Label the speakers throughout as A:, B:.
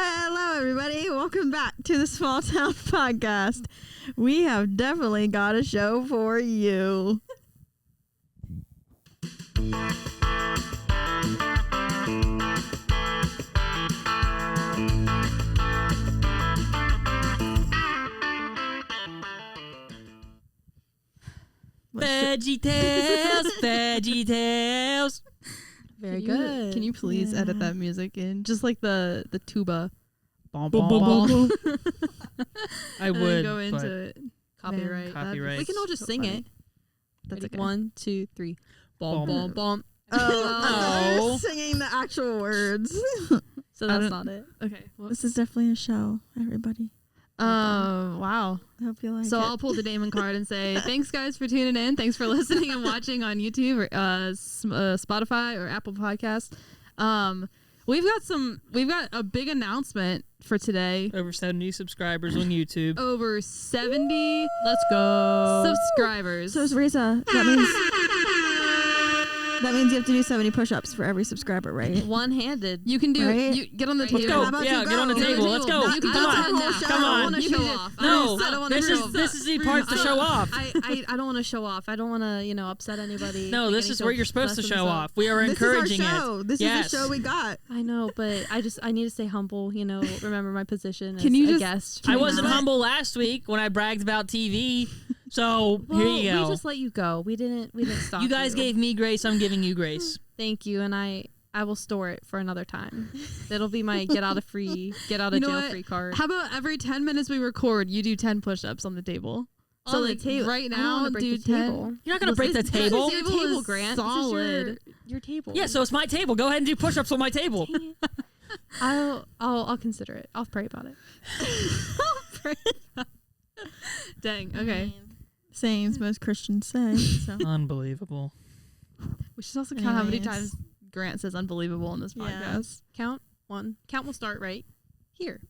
A: Hello, everybody. Welcome back to the Small Town Podcast. We have definitely got a show for you.
B: VeggieTales.
C: Very good.
A: Can you please edit that music in? Just like the tuba.
B: Bom, bom, bom. I would
C: go into
B: but
C: it. Copyright.
B: Copyright.
C: We can all just sing it.
A: That's
C: Ready?
A: okay.
C: 1, 2, 3. Bom,
B: Bom.
C: bom, bom.
A: Oh, I'm singing the actual words.
C: So that's not it. Okay.
A: This is definitely a show, everybody.
C: Wow.
A: I hope you like it.
C: So I'll pull the Damon card and say, thanks guys for tuning in. Thanks for listening and watching on YouTube or Spotify or Apple Podcasts. We've got a big announcement for today.
B: over 70 subscribers on YouTube.
C: Over 70
B: Let's go.
C: subscribers.
A: So it's Reesa. That means you have to do 70 push-ups for every subscriber, right?
C: One-handed. You can do
A: Right?
C: you get on the
A: Right
C: table.
A: here.
B: Go.
A: How about
B: Yeah,
A: you
B: get on the
A: go?
B: table. Let's go.
C: You can
B: Come
C: do
B: on.
C: 10 now.
A: Come
C: I don't
B: on.
C: want to
A: You
C: show
A: can
C: off.
B: No,
C: I don't want to show off.
B: this is the part to show off.
C: I don't want to show off. I don't want to, upset anybody.
B: No,
C: make
B: this
C: any
B: is where
C: feel
B: you're supposed to
C: less of
B: show
C: themselves.
B: off. We are encouraging
A: This is our show.
B: it.
A: This
B: Yes.
A: is the show we got.
C: I know, but I need to stay humble, remember my position
A: Can
C: as
A: you
C: a
A: just-
C: guest.
B: I
A: you
B: wasn't
A: not?
B: humble last week when I bragged about TV. So
C: Well,
B: here you go.
C: We just let you go. We didn't stop
B: You guys gave me grace. I'm giving you grace.
C: Thank you, and I will store it for another time. That'll be my get out of jail free card.
D: How about every 10 minutes we record, you do 10 push-ups on the table?
C: On the table
D: right
C: I don't
D: now,
C: wanna break
D: do
C: the
D: 10.
C: table.
B: You're not gonna break the
C: This
B: table.
C: is your
D: Table
C: table,
D: is
C: Grant.
D: solid.
C: This is your table.
B: Yeah, so it's my table. Go ahead and do push-ups on my table.
C: I'll consider it. I'll pray about it.
D: Dang, okay.
A: Sayings most Christians say. So.
B: Unbelievable.
D: We should also count how many
A: Anyways.
D: times Grant says unbelievable in this
A: Yeah.
D: podcast.
C: Count 1. Count will start right here.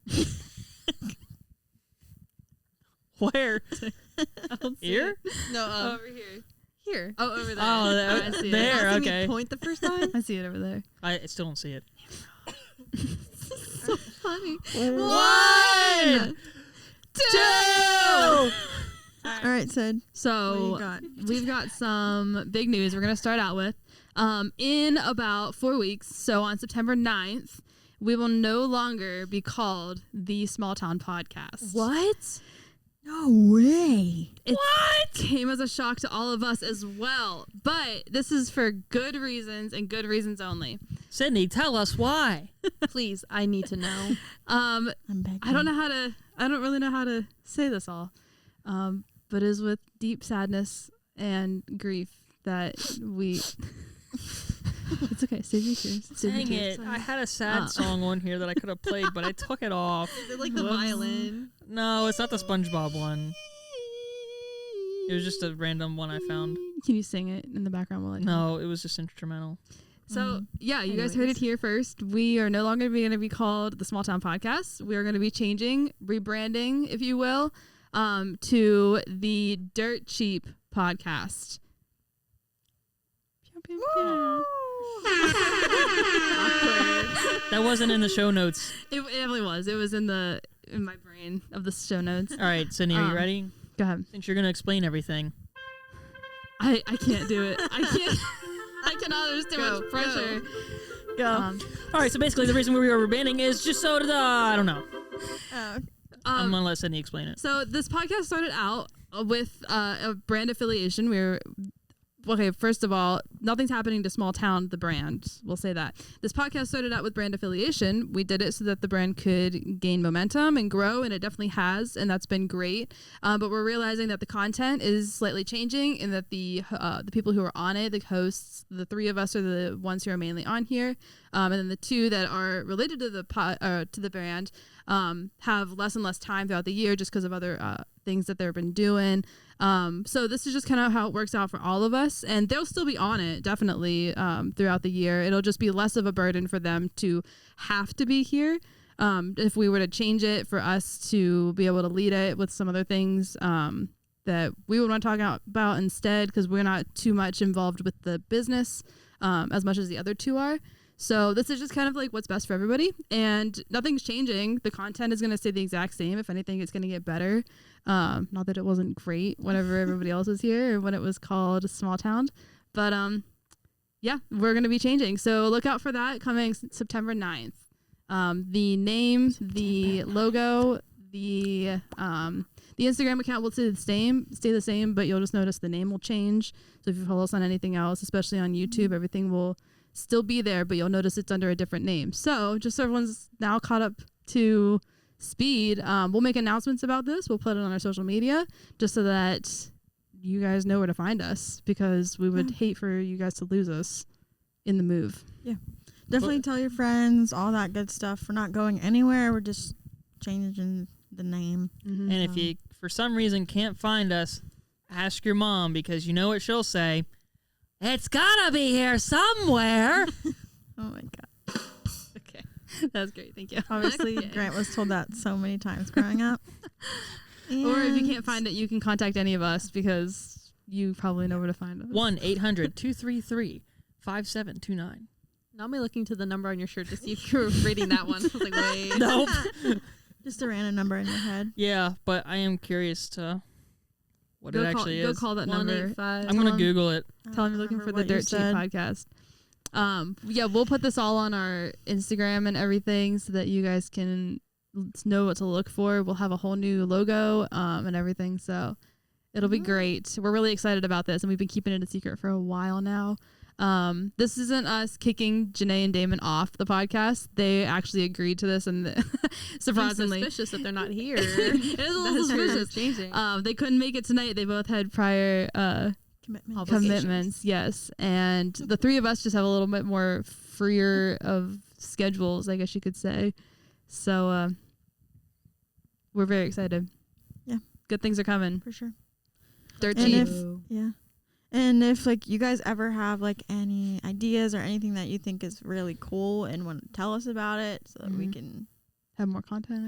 B: Where? Here?
D: No, over here.
C: Here.
D: Oh, over there.
B: Oh, there.
D: I see
B: There.
D: it.
A: Asking me
B: Okay.
A: point the first time?
D: I see it over there.
B: I still don't see it.
D: So funny.
B: 1, 2.
A: All right, Sid. What do
D: So
A: you got?
D: we've got some big news we're going to start out with. In about 4 weeks, so on September 9th, we will no longer be called the Small Town Podcast.
C: What?
A: No way.
D: It came as a shock to all of us as well. But this is for good reasons and good reasons only.
B: Sydney, tell us why.
C: Please, I need to know.
A: I'm begging.
D: I don't really know how to say this all. But it is with deep sadness and grief that we... It's okay. Save your tears. Save your
B: Dang
D: tears.
B: it. I had a sad song on here that I could have played, but I took it off.
A: Is it like the violin?
B: No, it's not the SpongeBob one. It was just a random one I found.
D: Can you sing it in the background while I talk?
B: No, it was just instrumental.
D: So, yeah, you guys heard it here first. We are no longer going to be called the Small Town Podcast. We are going to be changing, rebranding, if you will, to the Dirt Cheap Podcast. Pew, pew, pew.
B: That wasn't in the show notes.
D: It definitely was. It was in my brain of the show notes.
B: All right, Sydney, are you ready?
D: Go ahead.
B: Since you're going to explain everything.
D: I can't do it. I can't. I cannot. There's too much pressure.
A: Go.
B: All right, so basically the reason we were rebranding is just so that, I don't know. I'm going to let Sydney explain it.
D: So this podcast started out with a brand affiliation. Okay, first of all, nothing's happening to Small Town, the brand. We'll say that. This podcast started out with brand affiliation. We did it so that the brand could gain momentum and grow, and it definitely has, and that's been great. But we're realizing that the content is slightly changing and that the people who are on it, the hosts, the 3 of us are the ones who are mainly on here. And then the 2 that are related to the brand have less and less time throughout the year just because of other things that they've been doing. So this is just kind of how it works out for all of us, and they'll still be on it definitely throughout the year. It'll just be less of a burden for them to have to be here. If we were to change it for us to be able to lead it with some other things that we would want to talk about instead, because we're not too much involved with the business as much as the other 2 are. So this is just kind of like what's best for everybody, and nothing's changing. The content is going to stay the exact same. If anything, it's going to get better. Not that it wasn't great whenever everybody else was here or when it was called Small Town, but yeah, we're going to be changing. So look out for that coming September 9th. The name, the logo, the Instagram account will stay the same, but you'll just notice the name will change. So if you follow us on anything else, especially on YouTube, everything will still be there, but you'll notice it's under a different name. So just so everyone's now caught up to speed, we'll make announcements about this. We'll put it on our social media just so that you guys know where to find us, because we would hate for you guys to lose us in the move.
A: Yeah. Definitely tell your friends, all that good stuff. We're not going anywhere. We're just changing the name.
B: And if you, for some reason, can't find us, ask your mom, because you know what she'll say. It's gotta be here somewhere.
A: Oh my God.
D: Okay. That's great. Thank you.
A: Obviously, Grant was told that so many times growing up.
D: Or if you can't find it, you can contact any of us, because you probably know where to find us.
B: 1-800-233-5729.
C: Not me looking to the number on your shirt to see if you're reading that one. I was like, wait.
B: Nope.
A: Just a random number in your head.
B: Yeah, but I am curious to what it actually
D: Go
B: is.
D: call that number.
B: I'm going to Google it.
D: Tell them you're looking for the Dirt Cheap Podcast. Yeah, we'll put this all on our Instagram and everything so that you guys can know what to look for. We'll have a whole new logo and everything, so it'll be great. We're really excited about this, and we've been keeping it a secret for a while now. This isn't us kicking Janae and Damon off the podcast. They actually agreed to this, and surprisingly,
C: suspicious that they're not here.
D: It is a little suspicious.
C: Changing.
D: They couldn't make it tonight. They both had prior commitments, yes, and the three of us just have a little bit more freer of schedules, I guess you could say. So we're very excited.
A: Yeah,
D: good things are coming
A: for sure.
D: Dirt cheap.
A: And if like you guys ever have like any ideas or anything that you think is really cool and want to tell us about it, so that we can
D: have more content,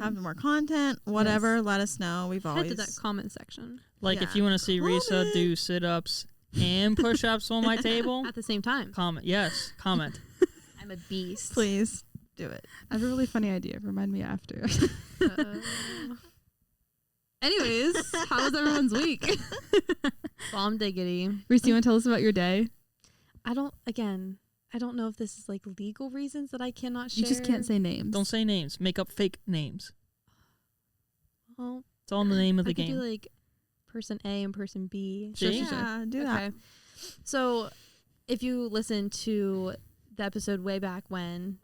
A: whatever,
D: yes.
A: Let us know. We've always
C: head to that comment section.
B: Like if you want to see Reesa do sit-ups and push-ups on my table
C: at the same time,
B: comment.
C: I'm a beast.
A: Please do it.
D: I have a really funny idea. Remind me after. Anyways, how was everyone's week?
C: Bomb diggity.
D: Reese, you want to tell us about your day?
C: I don't know if this is like legal reasons that I cannot share.
D: You just can't say names.
B: Don't say names. Make up fake names.
C: Well,
B: it's all in the name of the game.
C: Do like person A and person B.
B: See?
A: Yeah, do that.
C: Okay. So if you listen to the episode way back when,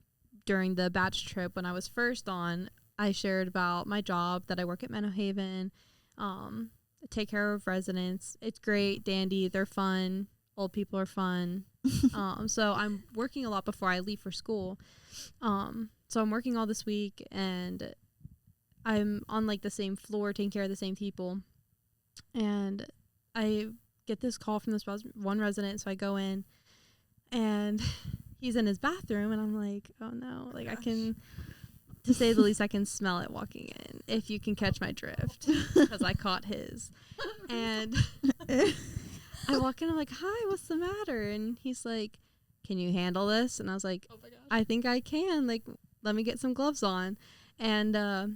C: during the batch trip when I was first on, I shared about my job that I work at Menno Haven. Take care of residents. It's great, dandy. They're fun. Old people are fun. So I'm working a lot before I leave for school. So I'm working all this week, and I'm on like the same floor taking care of the same people. And I get this call from this one resident. So I go in, and he's in his bathroom, and I'm like, oh no, like I can, to say the least, I can smell it walking in, if you can catch my drift, because I caught his. And I walk in, I'm like, hi, what's the matter? And he's like, can you handle this? And I was like, oh my gosh, I think I can. Like, let me get some gloves on. And I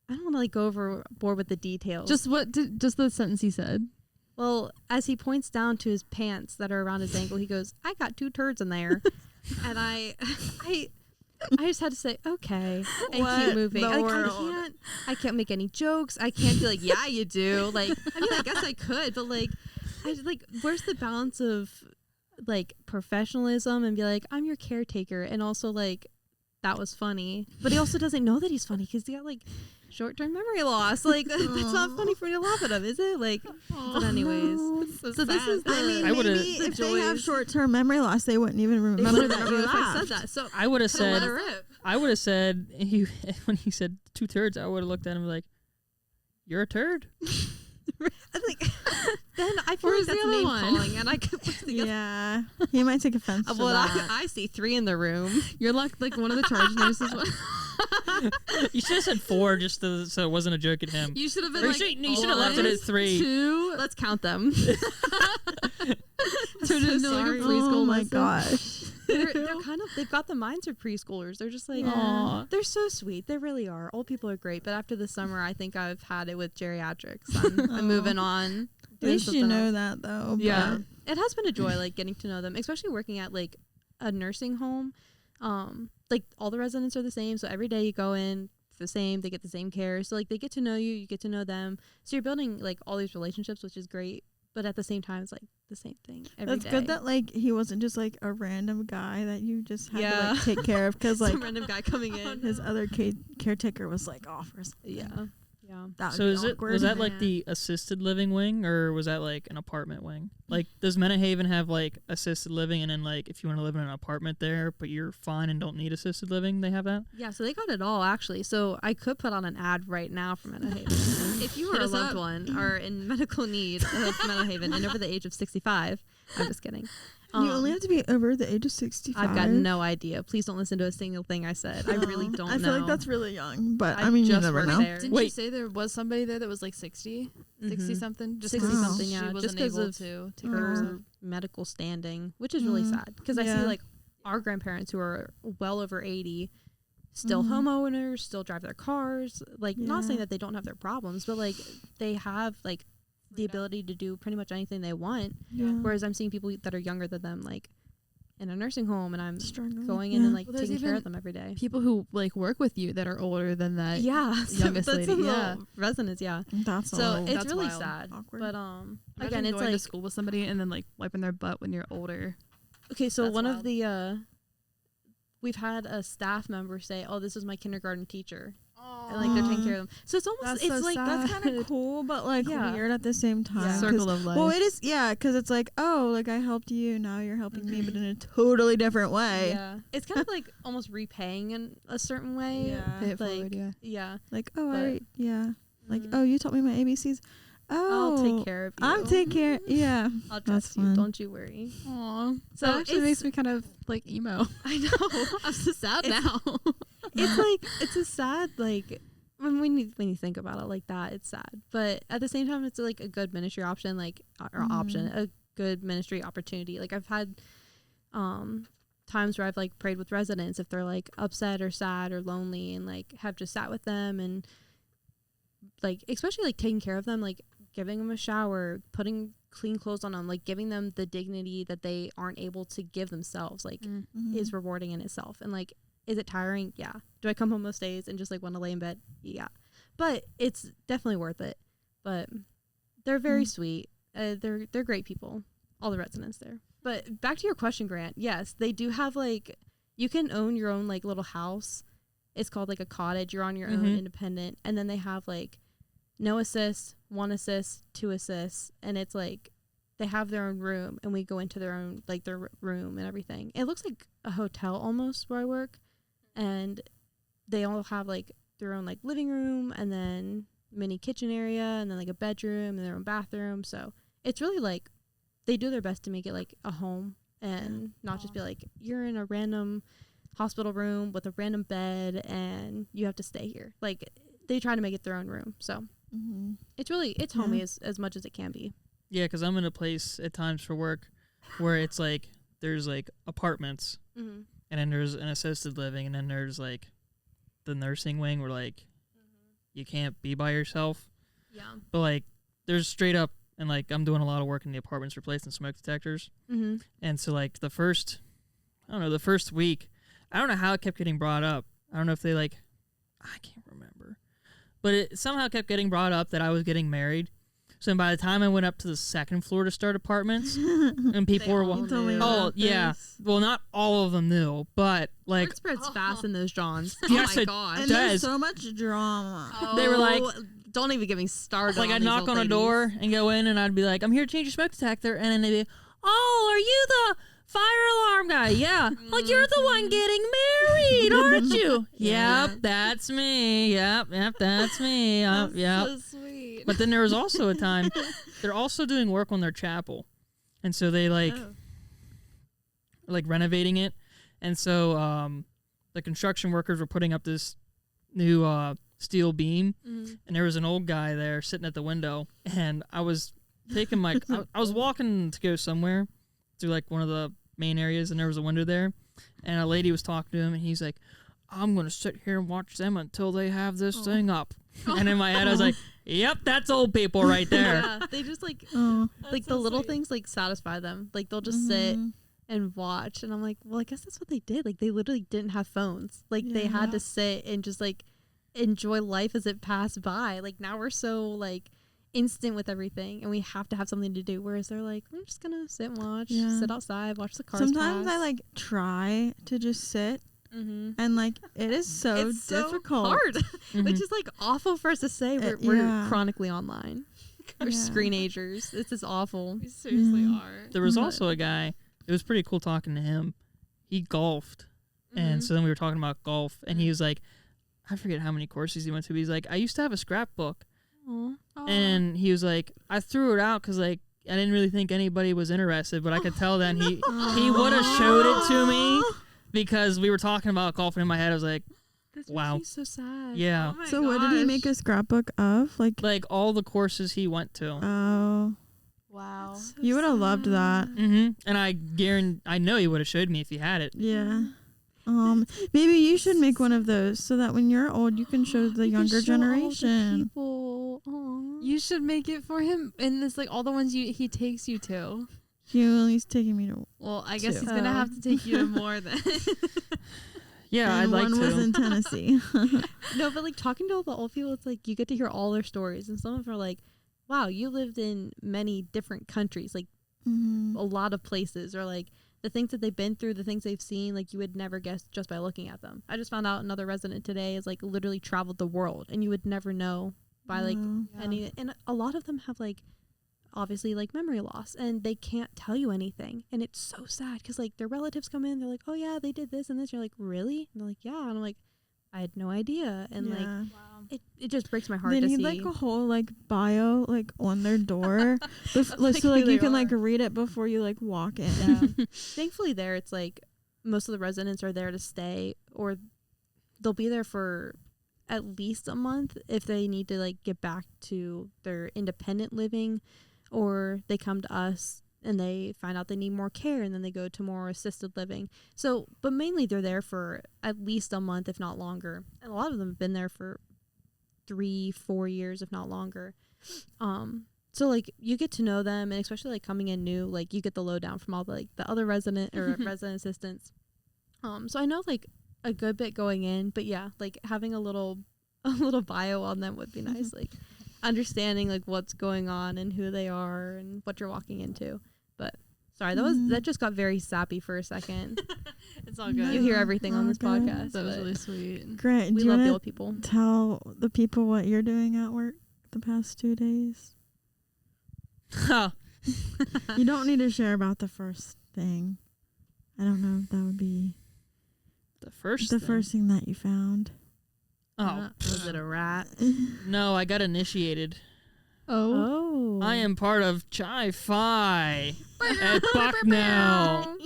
C: don't want to like go overboard with the details.
D: Just the sentence he said.
C: Well, as he points down to his pants that are around his ankle, he goes, I got 2 turds in there. And I just had to say, okay, and keep moving. Like, I can't make any jokes. I can't be like, yeah, you do. Like, I mean, I guess I could, but like, where's the balance of like professionalism and be like, I'm your caretaker, and also like, that was funny, but he also doesn't know that he's funny because he got like short-term memory loss. Like, that's not funny for me to laugh at him, is it? Like, but anyways, so this is the,
A: I mean, maybe if they have short-term memory loss, they wouldn't even remember that you laughed.
C: said that. So
B: I would have said, when he said 2 turds, I would have looked at him like, you're a turd.
C: Like, then I feel like that's name calling, and I could put together.
A: Yeah, he might take offense to that.
C: I see 3 in the room.
D: You're like one of the charge nurses.
B: You should have said 4 just so it wasn't a joke at him.
C: You should have been
B: Or
C: like,
B: you should have left it at 3.
C: 2.
D: Let's count them.
C: Turn it into like a preschool
A: Oh my
C: lesson.
A: gosh.
D: they're kind of, they've got the minds of preschoolers. They're just like,
C: Aw.
D: they're so sweet. They really are. Old people are great. But after the summer, I think I've had it with geriatrics. I'm moving on.
A: At
D: doing
A: least you
D: something
A: know
D: else.
A: that though.
D: Yeah. It has been a joy, like getting to know them, especially working at like a nursing home. Like all the residents are the same. So every day you go in, it's the same. They get the same care. So like they get to know you, you get to know them. So you're building like all these relationships, which is great. But at the same time, it's like the same thing every
A: That's
D: day.
A: good that like he wasn't just like a random guy that you just had to
D: Yeah.
A: like take care of because like
D: some random guy coming in.
A: his other caretaker was like off or something.
D: Yeah.
A: That
B: So
A: would be awkward.
B: was that like
D: Man.
B: the assisted living wing, or was that like an apartment wing? Like, does Menahaven have like assisted living, and then like if you want to live in an apartment there, but you're fine and don't need assisted living, they have that?
D: Yeah, so they got it all actually. So I could put on an ad right now for Menahaven. If you are
C: Hit
D: a
C: us
D: loved
C: up.
D: one or in medical need of Menahaven and over the age of 65, I'm just kidding.
A: You only have to be over the age of 65.
D: I've got no idea. Please don't listen to a single thing I said. I really don't know.
A: I feel like that's really young, but
D: I
A: I mean, you
D: just
A: never
D: worked
A: know.
D: there.
C: Didn't you
B: Wait.
C: say there was somebody there that was like 60
D: Mhm.
C: something? Just
D: 60
C: 'cause
A: something,
C: she
D: yeah, just
C: wasn't
D: 'cause
C: able
D: of
C: to take care of herself.
D: her medical standing, which is really sad because I see
A: Yeah.
D: like our grandparents who are well over 80 still
A: Mhm.
D: homeowners, still drive their cars. Like, not saying
A: Yeah.
D: that they don't have their problems, but like they have like the ability to do pretty much anything they want.
A: Yeah.
D: Whereas I'm seeing people that are younger than them, like in a nursing home, and I'm
A: Struggling.
D: going in and like
C: Well, there's
D: taking care
C: even
D: of them every day.
C: People who like work with you that are older than that.
D: Yeah,
C: youngest
D: that's
C: lady,
D: some
C: yeah.
D: little residents, yeah.
A: That's
D: So
A: a
D: it's
C: That's
D: really
C: wild.
D: sad.
A: Awkward.
D: But
C: Imagine
D: again, it's
C: going to
D: like
C: school with somebody and then like wiping their butt when you're older.
D: okay. So
C: That's
D: one
C: wild.
D: of the we've had a staff member say, "Oh, this is my kindergarten teacher," and like they're taking care of them. So it's almost
C: That's
D: it's
C: so
D: like
C: sad.
A: that's kind of cool, but like
D: Yeah.
A: weird at the same time. 'cause-
C: Circle of life.
A: Well, it is, yeah, because it's like, oh, like I helped you, now you're helping me, but in a totally different way.
D: yeah, it's kind of like almost repaying in a certain way.
A: Yeah.
C: Pay it
D: like
C: forward, yeah.
D: yeah.
A: Like, oh,
D: But-
A: like,
D: Mhm.
A: oh, you taught me my ABCs. Oh,
D: I'll take care of you.
A: I'm take care. Yeah,
D: I'll
A: That's
D: trust you.
A: fun.
D: Don't you worry.
C: Aw.
D: So
C: That actually
D: it's-
C: makes me kind of like emo.
D: I know.
C: I'm so sad
D: It's-
C: now.
D: It's like it's a sad like when you think about it like that, it's sad. But at the same time, it's like a good ministry option, like or option, a good ministry opportunity. Like I've had times where I've like prayed with residents if they're like upset or sad or lonely, and like have just sat with them and like especially like taking care of them, like giving them a shower, putting clean clothes on them, like giving them the dignity that they aren't able to give themselves, like is rewarding in itself. And like, is it tiring? Yeah. Do I come home most days and just like want to lay in bed? Yeah. But it's definitely worth it. But they're very sweet. They're great people, all the residents there. But back to your question, Grant. Yes, they do have like, you can own your own like little house. It's called like a cottage. You're on your own, independent. And then they have like no assists, 1 assist, 2 assists. And it's like they have their own room, and we go into their own, like their room and everything. It looks like a hotel almost where I work. And they all have like their own like living room, and then mini kitchen area, and then like a bedroom and their own bathroom. So it's really like they do their best to make it like a home, and not just be like, you're in a random hospital room with a random bed and you have to stay here. Like they try to make it their own room. So it's really, it's homey as much as it can be.
B: Yeah, because I'm in a place at times for work where it's like there's like apartments, and then there's an assisted living, and then there's like the nursing wing where like you can't be by yourself.
D: Yeah.
B: But like there's straight up, and like I'm doing a lot of work in the apartments replacing smoke detectors. And so like the first week, I don't know how it kept getting brought up. I don't know if they like, I can't remember. But it somehow kept getting brought up that I was getting married. So by the time I went up to the second floor to start apartments, and people were,
A: You told me
B: oh
A: about
B: yeah,
A: this.
B: well not all of them knew, but like
D: Word spreads fast in those Johns.
B: Yes,
D: oh my
B: it
D: gosh.
A: And
B: does.
A: there's so much drama.
B: They were like,
D: don't even get me started.
B: like
D: on
B: I'd
D: these
B: knock
D: old
B: on a
D: ladies.
B: door and go in, and I'd be like, I'm here to change your smoke detector, and then they'd be, oh, are you the fire alarm guy? Yeah. Like, you're the one getting married, aren't you? Yep, that's me. Yep, that's me. Yep.
C: So sweet.
B: But then there was also a time they're also doing work on their chapel, and so they like renovating it, and so the construction workers were putting up this new steel beam,
D: Mm-hmm.
B: and there was an old guy there sitting at the window, and I was taking my I was walking to go somewhere through like one of the main areas, and there was a window there, and a lady was talking to him, and he's like, I'm gonna sit here and watch them until they have this thing up. And in my head I was like, yep, that's old people right there.
D: Yeah, they just like
A: Oh.
D: like the little things like satisfy them. Like they'll just sit and watch, and I'm like, well, I guess that's what they did. Like they literally didn't have phones. Like they had to sit and just like enjoy life as it passed by. Like now we're so like instant with everything, and we have to have something to do. Whereas they're like, we're just gonna sit and watch, sit outside, watch the cars.
A: Sometimes
D: pass.
A: I like try to just sit, and like it is so
D: it's
A: difficult,
D: so hard, which is like awful for us to say. We're chronically online. We're screenagers. This is awful.
C: We seriously are.
B: There was also a guy, it was pretty cool talking to him. He golfed, and so then we were talking about golf, and he was like, I forget how many courses he went to, but he's like, I used to have a scrapbook. And he was like, I threw it out because like I didn't really think anybody was interested, but I could tell then he would have showed it to me because we were talking about golf, and in my head I was like,
D: That's
B: wow,
D: so sad.
B: yeah.
C: Oh my
A: So what did he make a scrapbook of? Like
B: all the courses he went to.
A: oh,
D: Wow.
A: you would have loved that.
B: And I know he would have showed me if he had it.
A: Yeah. Maybe you should make one of those so that when you're old, you can show the younger generation.
D: People.
C: You should make it for him, and this like all the ones he takes you to.
A: He's taking me to.
C: Well, I guess
A: Two.
C: he's gonna have to take you to more then.
B: Yeah,
A: and
B: I'd like
A: one
B: to.
A: was in Tennessee.
D: No, but like talking to all the old people, it's like you get to hear all their stories, and some of them are like, wow, you lived in many different countries, like a lot of places, or like the things that they've been through, the things they've seen, like you would never guess just by looking at them. I just found out another resident today is like literally traveled the world, and you would never know by like any. And a lot of them have like obviously like memory loss, and they can't tell you anything, and it's so sad because like their relatives come in, they're like, oh yeah, they did this and this. You're like, really? And they're like, yeah. And I'm like, I had no idea. And like it just breaks my heart.
A: They
D: to
A: need
D: see.
A: like a whole like bio like on their door, so like you can like read it before you like walk in.
D: Yeah. Thankfully, there it's like most of the residents are there to stay, or they'll be there for at least a month if they need to like get back to their independent living, or they come to us and they find out they need more care, and then they go to more assisted living. So, but mainly they're there for at least a month, if not longer. And a lot of them have been there for 3-4 years, if not longer. So like you get to know them, and especially like coming in new, like you get the lowdown from all the, like the other resident or resident assistants. So I know like a good bit going in, but yeah, like having a little bio on them would be nice. Like understanding like what's going on and who they are and what you're walking into. But sorry, that just got very sappy for a second.
C: It's all good.
D: You hear everything on this
A: Okay.
D: podcast.
C: That was
D: but
C: really sweet.
A: Grant,
D: we
A: do you
D: love the
A: want
D: old people.
A: to tell the people what you're doing at work the past 2 days? You don't need to share about the first thing. I don't know if that would be
B: The first
A: thing that you found.
B: Oh,
D: Was it a rat?
B: no, I got initiated.
D: Oh.
B: I am part of Chi Phi at Bucknell.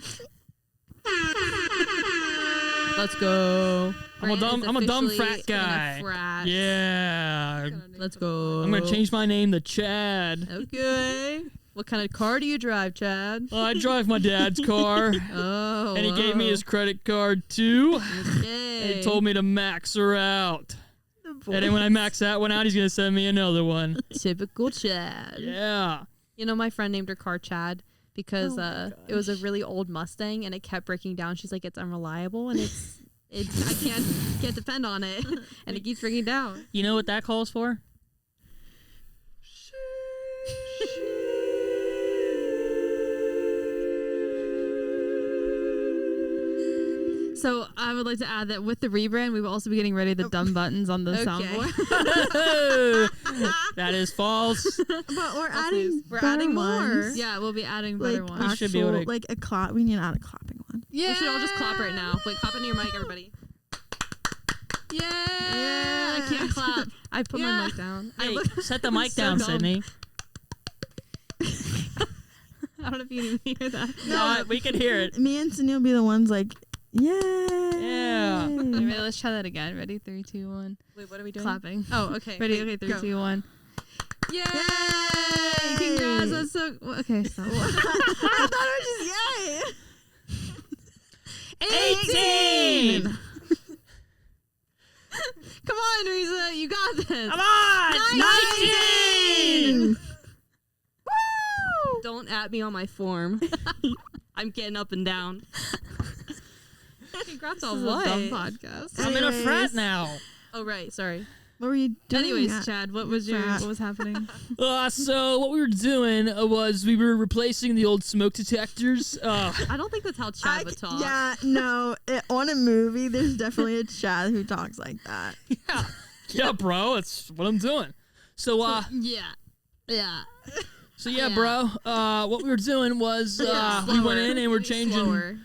D: Let's go.
B: I'm a dumb frat guy.
D: Frat.
B: Yeah.
D: Let's go.
B: I'm gonna change my name to Chad.
D: Okay. What kind of car do you drive, Chad?
B: I drive my dad's car,
D: Oh.
B: and he gave me his credit card too.
D: Okay.
B: And he told me to max her out. And then when I max that one out, he's gonna send me another one.
D: Typical Chad.
B: Yeah.
D: You know, my friend named her car Chad because it was a really old Mustang, and it kept breaking down. She's like, it's unreliable, and it's I can't depend on it, and it keeps breaking down.
B: You know what that calls for?
C: So I would like to add that with the rebrand, we will also be getting rid of the dumb buttons on the soundboard.
B: That is false.
A: But we're
D: adding
A: better
D: more.
A: ones.
C: Yeah, we'll be adding better
A: Like
C: ones.
B: We should be able
A: actual,
B: to-
A: like a clap. We need to add a clapping one.
C: Yeah.
D: We should all just clap right now. Wait, clap into your mic, everybody.
C: Yeah. I can't clap.
D: I put
C: Yeah.
D: my mic down.
B: Hey, set the mic down,
C: dumb.
B: Sydney.
C: I don't know if you can hear that.
B: No, we can hear it.
A: Me and Sunil will be the ones like, yay.
B: Yeah.
C: Ready?
D: Wait, let's try that again. Ready? 3, 2, 1.
E: Wait, what are we doing?
D: Clapping.
E: Oh, okay.
D: Ready?
E: Wait,
D: Okay, 3,
E: go.
D: 2, 1. Yay!
A: Yay!
D: Congrats. That's so. Okay, stop.
A: I thought it was just yay.
B: 18!
D: Come on, Reesa. You got this.
B: Come on! 19!
E: Woo! Don't at me on my form. I'm getting up and down.
D: Congrats
E: on
D: on
E: what?
D: what? Dumb podcast.
B: I'm in a
A: Anyways.
B: frat now.
E: Oh, right. Sorry.
A: What were you doing?
D: Anyways,
A: at-
D: Chad, what was happening?
B: So what we were doing was we were replacing the old smoke detectors.
E: I don't think that's how Chad would talk.
A: Yeah, no. On a movie, there's definitely a Chad who talks like that.
B: Yeah, bro, that's what I'm doing. So
D: Yeah.
B: So yeah, bro. What we were doing was we went in and we're changing.
E: Slower.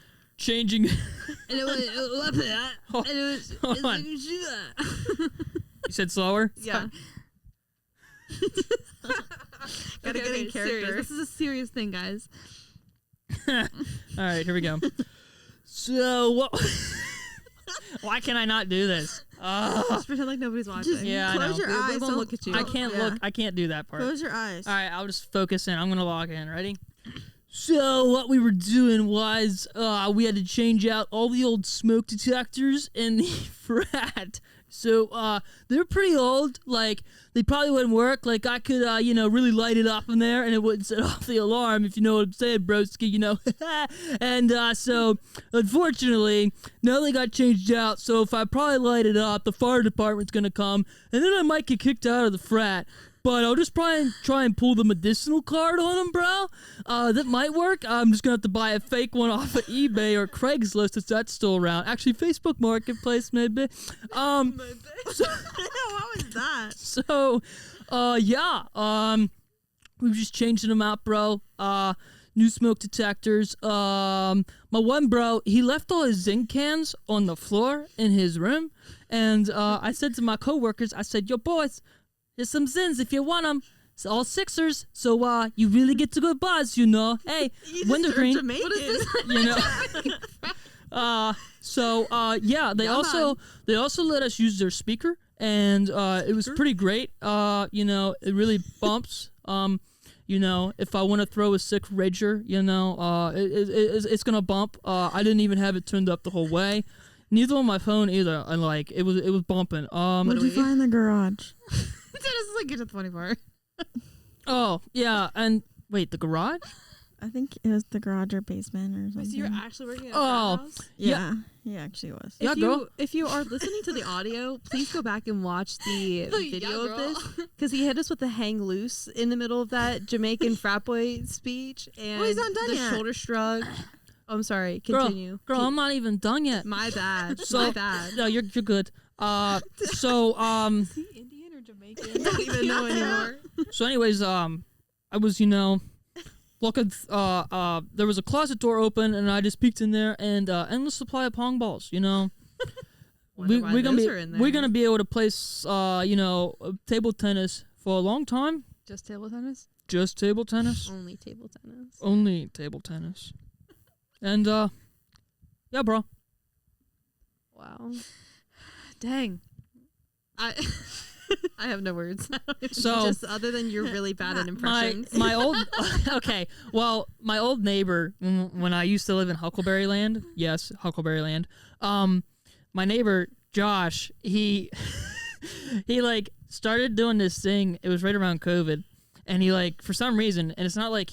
B: And
D: And it was.
B: Hold on. You said slower?
E: Yeah.
A: Gotta get in character.
D: Serious. This is a serious thing, guys.
B: All right, here we go. So what? Why can I not do this?
D: Just pretend like nobody's watching.
A: Just
B: Yeah, I
A: close
B: know.
A: your
E: We
A: eyes.
E: won't
A: Don't
E: look at you.
B: I can't
A: Yeah.
B: look. I can't do that part.
A: Close your eyes.
B: All right, I'll just focus in. I'm gonna log in. Ready? So what we were doing was we had to change out all the old smoke detectors in the frat. So they're pretty old. Like they probably wouldn't work. Like I could really light it up in there and it wouldn't set off the alarm, if you know what I'm saying, broski. And so unfortunately, now they got changed out. So if I probably light it up, the fire department's gonna come, and then I might get kicked out of the frat. But I'll just try and pull the medicinal card on them, bro. That might work. I'm just gonna have to buy a fake one off of eBay or Craigslist if that's still around. Actually, Facebook Marketplace maybe.
A: What was that?
B: So, we were just changing them out, bro. New smoke detectors. My one bro, he left all his zinc cans on the floor in his room, and I said to my coworkers, I said, "Yo, boys, here's some Zins if you want them. It's all Sixers, so you really get to go buzz, you know. Hey, wintergreen,
A: Jamaican.
E: What is this?
B: you know." They also let us use their speaker, and it was pretty great. It really bumps. If I want to throw a sick rager, it's gonna bump. I didn't even have it turned up the whole way. Neither on my phone either. And like it was bumping.
A: What did you find in the garage?
D: Dennis is like, get to 24.
B: Oh yeah, and wait, the garage?
A: I think it was the garage or basement or something.
E: Wait, so you're actually working at a
B: Oh.
E: frat house?
A: yeah, he actually was.
B: Yeah,
E: If you are listening to the audio, please go back and watch the video of
D: girl.
E: this, because he hit us with the hang loose in the middle of that Jamaican frat boy speech and
A: he's not done
E: the
A: yet.
E: shoulder shrug. Oh, I'm sorry. Continue.
B: Girl, I'm not even done yet.
E: My bad.
B: So-
E: My bad.
B: No, you're good.
E: Is he Indian or Jamaican? I don't even know anymore.
B: So anyways, I was, looking, there was a closet door open, and I just peeked in there, and endless supply of pong balls,
E: Wonder why
B: we're
E: those are in there.
B: gonna be able to play, table tennis for a long time.
D: Just table tennis?
B: Just table tennis.
E: Only table tennis.
B: Only table tennis. And, yeah, bro.
E: Wow.
D: Dang.
E: I have no words.
B: So-
E: just other than you're really bad at impressions.
B: My old okay, well, my old neighbor when I used to live in Huckleberry Land, yes, Huckleberry Land. My neighbor Josh, he like started doing this thing. It was right around COVID, and he like for some reason, and it's not like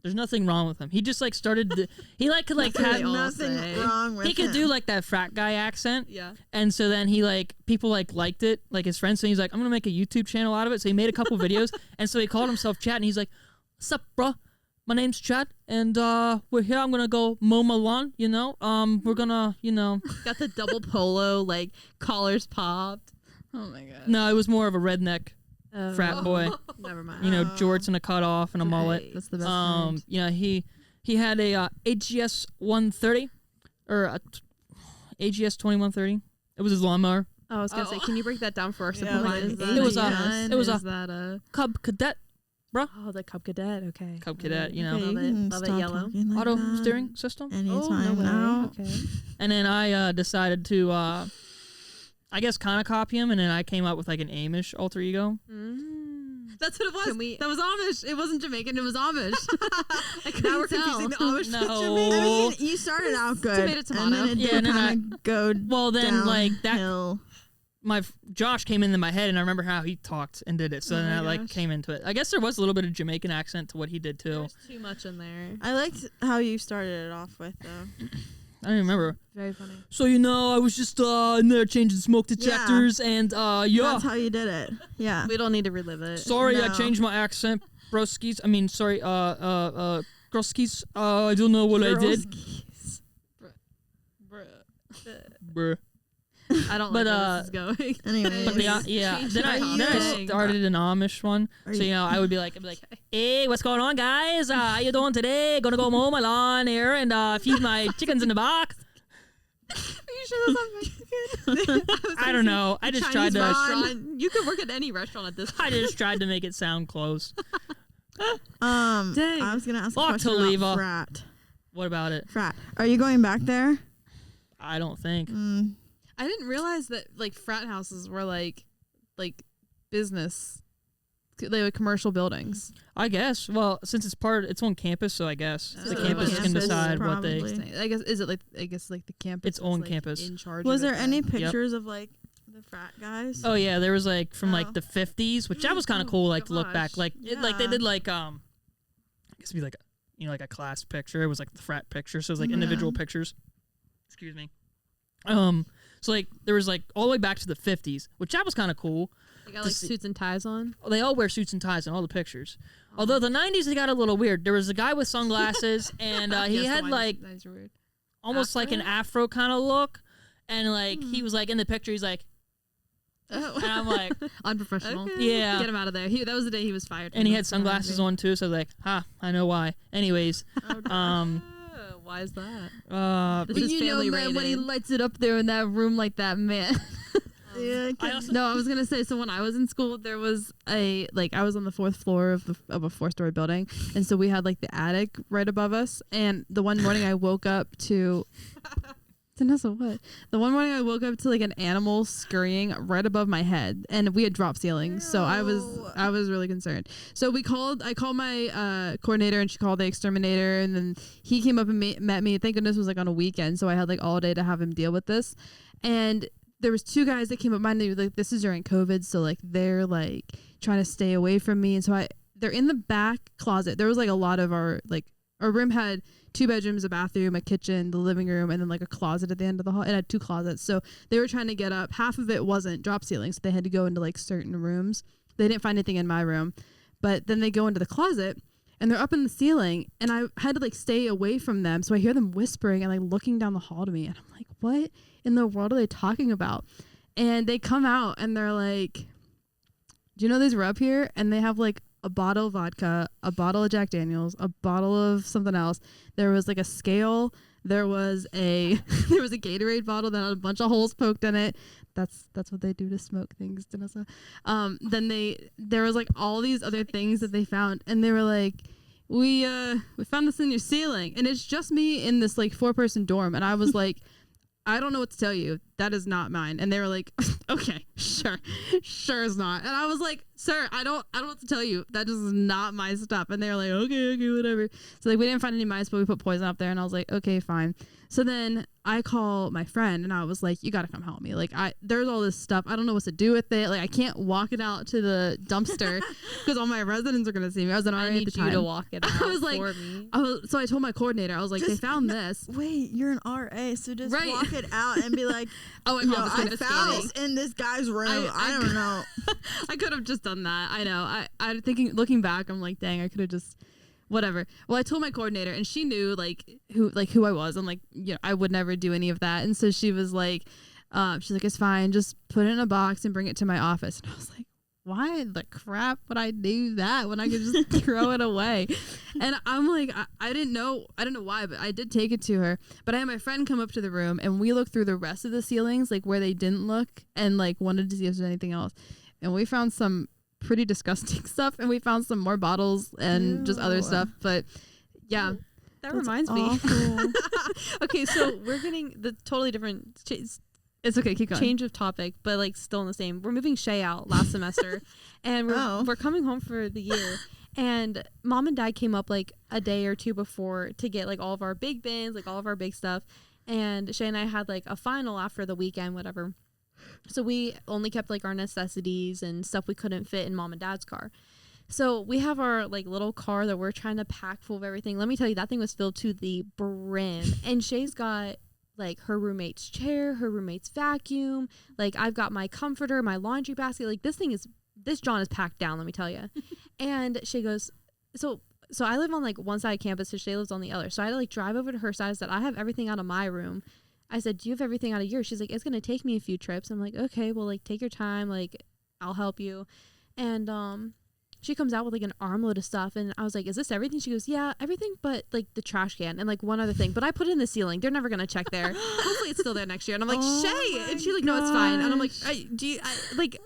B: there's nothing wrong with him. He just like started. He like could like
E: That's what
B: have
E: they all
A: Nothing
E: say.
A: wrong with
B: he could
A: him.
B: do like that frat guy accent.
E: Yeah.
B: And so then he like people like liked it, like his friends. So he's like, I'm gonna make a YouTube channel out of it. So he made a couple videos, and so he called himself Chad. And he's like, "What's up, bro? My name's Chad, and we're here. I'm gonna go mow my lawn. We're gonna,
E: Got the double polo, like collars popped.
D: Oh my god.
B: No, it was more of a redneck
E: Oh.
B: frat boy.
E: Never mind.
B: Jorts and a cutoff and a mullet.
E: Right.
D: That's the best kind.
B: He had a AGS 130 or a AGS 2130. It was his lawnmower.
E: I was gonna say, can you break that down for our
A: Yeah,
E: simple
A: like,
E: minds?
A: It was a-
B: it was a-
D: Is that a
B: Cub Cadet. bruh.
E: Oh, the Cub Cadet. Okay.
B: Cub Cadet, you know.
A: Okay,
E: Love
A: you
E: it.
A: can
E: Love it,
A: stop
E: yellow.
A: talking like
B: Auto
A: that
B: steering system.
A: anytime
E: way.
A: now.
E: Okay.
B: And then I decided to, I guess, kind of copy him, and then I came up with like an Amish alter ego.
C: That's what it was.
E: Can we-
C: That was Amish. It wasn't Jamaican. It was Amish. I couldn't
E: Now we're
C: tell.
E: confusing the Amish with
B: No.
E: Jamaican.
A: I mean, you started out good,
C: Tomato, tomato.
A: and then it
B: Yeah,
A: did
B: and then
A: kind of go
B: Well, then like that,
A: downhill.
B: Josh came into my head, and I remember how he talked and did it. So
C: Oh
B: then
C: my
B: I like
C: gosh.
B: came into it. I guess there was a little bit of Jamaican accent to what he did too.
E: There's too much in there.
A: I liked how you started it off with, though.
B: I don't even remember.
E: Very funny.
B: So I was just in there changing smoke detectors, and
A: That's how you did it. Yeah.
E: We don't need to relive it.
B: sorry I
A: No.
B: changed my accent, broskies. I mean, sorry, girlskis. I don't know what I did. Bruh.
C: I don't
B: But,
C: like where this is going.
A: Anyways.
B: But yeah.
C: Change
B: Then
C: my
B: I
C: thing.
B: started an Amish one.
A: Are
B: So
A: you-
B: I would be like, hey, what's going on, guys? How you doing today? Gonna go mow my lawn here and feed my chickens in the box.
C: Are you sure that's not Mexican?
B: I don't know. I just tried
C: Chinese
B: to.
C: restaurant. You could work at any restaurant at this point.
B: I just tried to make it sound close.
C: Dang.
A: I was gonna ask a
B: Fuck
A: question
B: Taliva.
A: about Frat.
B: What about it?
A: Frat. Are you going back there?
B: I don't think.
A: Mm.
C: I didn't realize that like frat houses were like business, like commercial buildings.
B: I guess. Well, since it's on campus, so I guess the
C: Oh,
B: campus can
A: campus,
B: decide what
A: probably.
B: they.
C: I guess is it like the campus?
B: Its
C: is,
B: own
C: like,
B: campus.
C: in charge.
A: Was
C: of
A: there
C: it
A: any
C: then?
A: pictures of like the frat guys?
B: Oh yeah, there was like from like
A: Oh.
B: the 50s, which that was kind of
C: Oh,
B: cool. Like to look back,
C: gosh.
B: like like they
A: Yeah.
B: did like I guess it'd be like like a class picture. It was like the frat picture, so it was like
A: Yeah.
B: individual pictures. Excuse me. So like there was like all the way back to the 50s, which that was kind of cool.
C: They got like
B: see-
C: suits and ties on.
B: They all wear suits and ties in all the pictures. Although the 90s they got a little weird. There was a guy with sunglasses and he
C: Yes, the
B: had
C: wines-
B: like
C: those are weird.
B: almost like an afro kind of look, and like he was like in the picture he's like, and I'm like,
C: Unprofessional.
B: yeah.
C: Get him out of there. That was the day he was fired.
B: And he had sunglasses on too, so I was like, I know why. Anyways,
C: Why is that?
B: but
C: This is family rated.
D: when he lights it up there in that room like that, man.
A: Yeah,
B: I also
D: No, I was gonna say. So when I was in school, there was I was on the 4th floor of a 4-story building, and so we had like the attic right above us. And the one morning I woke up to. Vanessa, what? The one morning I woke up to like an animal scurrying right above my head, and we had drop ceilings, so I was really concerned. So I called my coordinator, and she called the exterminator, and then he came up and met me. Thank goodness it was like on a weekend, so I had like all day to have him deal with this. And there was 2 guys that came up behind me, like this is during COVID, so like they're like trying to stay away from me, and so they're in the back closet. There was like a lot of our room had 2 bedrooms, a bathroom, a kitchen, the living room, and then like a closet at the end of the hall. It had 2 closets. So they were trying to get up. Half of it wasn't drop ceiling, so they had to go into like certain rooms. They didn't find anything in my room. But then they go into the closet and they're up in the ceiling, and I had to like stay away from them. So I hear them whispering and like looking down the hall to me, and I'm like, what in the world are they talking about? And they come out and they're like, do you know these were up here? And they have like a bottle of vodka, a bottle of Jack Daniels, a bottle of something else. There was like a scale. There was a Gatorade bottle that had a bunch of holes poked in it. That's what they do to smoke things, Danessa. Then there was like all these other things that they found, and they were like, we found this in your ceiling, and it's just me in this like 4-person dorm, and I was like, I don't know what to tell you. That is not mine. And they were like, okay, sure it's not. And I was like, sir, I don't know what to tell you. That just is not my stuff. And they were like, okay, whatever. So like we didn't find any mice, but we put poison up there, and I was like, okay, fine. So then I call my friend, and I was like, you gotta come help me. Like there's all this stuff. I don't know what to do with it. Like I can't walk it out to the dumpster because all my residents are gonna see me. I was an RA
E: I
D: at
E: need
D: the
E: you
D: time.
E: to walk it out
D: I was like,
E: for me.
D: so I told my coordinator, I was like, they
A: Just-
D: found this.
A: Wait, you're an RA, so just
D: Right.
A: walk it out and be like,
D: Oh, I
A: yo,
D: called
A: I
D: the
A: found this in this guy's room. I don't know.
D: I could have just done that. I know. I thinking, looking back, I'm like, dang, I could have just, whatever. Well, I told my coordinator, and she knew who I was. I'm like, I would never do any of that. And so she was like, it's fine. Just put it in a box and bring it to my office. And I was like, why the crap would I do that when I could just throw it away? And I'm like, I didn't know why, but I did take it to her. But I had my friend come up to the room, and we looked through the rest of the ceilings, like where they didn't look, and like wanted to see if there's anything else. And we found some
C: pretty disgusting stuff, and we found some more bottles and just other
A: Ew.
C: stuff. But yeah,
E: That
A: That's
E: reminds me.
A: awful.
E: Okay, so we're getting the totally different
C: it's okay. Keep going.
E: change of topic, but like still in the same. We're moving Shay out last semester, and we're coming home for the year. And mom and dad came up like a day or two before to get like all of our big bins, like all of our big stuff. And Shay and I had like a final after the weekend, whatever. So we only kept like our necessities and stuff we couldn't fit in mom and dad's car. So we have our like little car that we're trying to pack full of everything. Let me tell you, that thing was filled to the brim. And Shay's got like her roommate's chair, her roommate's vacuum. Like I've got my comforter, my laundry basket. Like this John is packed down, let me tell you. And Shay goes, so I live on like one side of campus, so Shay lives on the other. So I had to like drive over to her side. I said, I have everything out of my room. I said, do you have everything out of yours? She's like, it's going to take me a few trips. I'm like, okay, well, like take your time. Like I'll help you. And she comes out with like an armload of stuff, and I was like, is this everything? She goes, yeah, everything but like the trash can and like one other thing, but I put it in the ceiling. They're never gonna check there. Hopefully it's still there next year. And I'm like, Shay, and she's like, no, it's fine. And I'm like, I was like,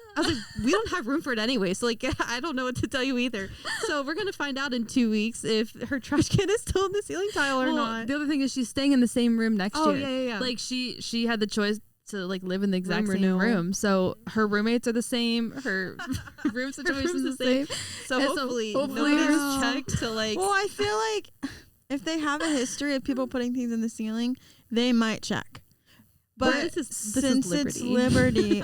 E: we don't have room for it anyway, so like I don't know what to tell you either. So we're gonna find out in 2 weeks if her trash can is still in the ceiling tile or not.
C: The other thing is she's staying in the same room next year.
E: Yeah.
C: Like she had the choice to like live in the exact
E: Room
C: same
E: renewal.
C: room, so her roommates are the same, her room situation is the same.
E: So
C: And
E: hopefully
C: hopefully
E: nobody's
A: there's-
E: checked to like.
A: Well, I feel like if they have a history of people putting things in the ceiling, they might check. But
E: this is
A: since it's
E: Liberty.
A: Liberty,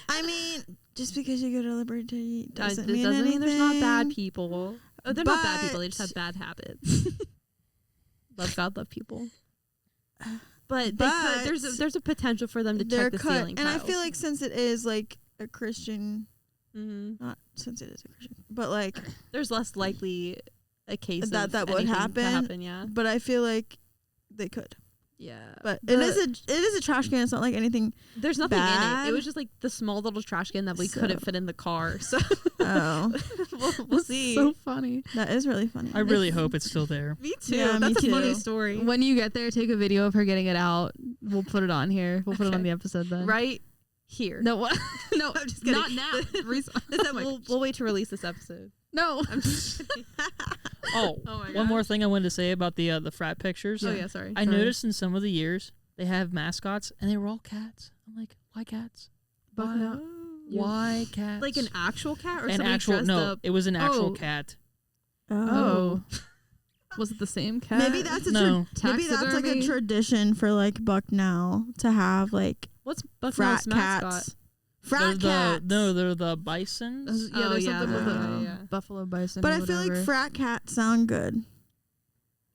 A: I mean, just because you go to Liberty doesn't
E: It
A: mean
E: doesn't
A: anything.
E: mean there's not bad people. Oh, they're not bad people. They just
A: But-
E: have bad habits. Love God, love people. But there's a potential for them to
A: They're
E: check the
A: cut,
E: ceiling
A: and I
E: tiles.
A: feel like since it is like a Christian,
E: Mm-hmm.
A: not since it is a Christian, but like,
E: There's less likely a case
A: That
E: of
A: would
E: anything
A: happen.
E: to happen. Yeah,
A: but I feel like they could.
E: yeah.
A: But it is a trash can. It's not like anything.
E: There's nothing in it.
A: bad.
E: It was just like the small little trash can that we couldn't
A: So-
E: fit in the car. So
A: Oh,
E: we'll see.
C: So funny.
A: that is really funny.
B: I really hope it's still there.
E: Me too.
A: Yeah, me
E: That's a funny
A: too.
E: story.
C: When you get there, take a video of her getting it out. We'll put it on here. We'll put it on
E: Okay.
C: the episode then.
E: Right here.
C: No, what? No,
E: I'm just kidding.
C: not now. Reesa. Oh my
E: we'll wait to release this episode.
C: No.
E: I'm just kidding.
B: Oh,
E: Oh my
B: one
E: God.
B: more thing I wanted to say about the frat pictures.
E: Oh yeah, sorry.
B: I noticed in some of the years they have mascots and they were all cats. I'm like, why cats?
C: Why?
B: Why cats?
E: Like an actual cat or
B: an
E: somebody
B: actual
E: dressed
B: no,
E: up?
B: it was an actual
C: Oh.
B: cat.
C: Oh. Was it the same cat?
A: Maybe that's a
B: No.
A: maybe that's like a
C: Taxidermy?
A: tradition for like Bucknell to have like
E: What's
A: frat
E: Bucknell's mascot?
A: cats.
B: They're
A: Frat
B: the
A: cats.
B: no, they're the bisons.
C: Yeah,
E: Oh,
C: there's
E: yeah,
C: something with
A: yeah,
C: a
E: yeah.
C: buffalo bison.
A: But
C: or
A: I feel like
C: whatever.
A: frat cats sound good.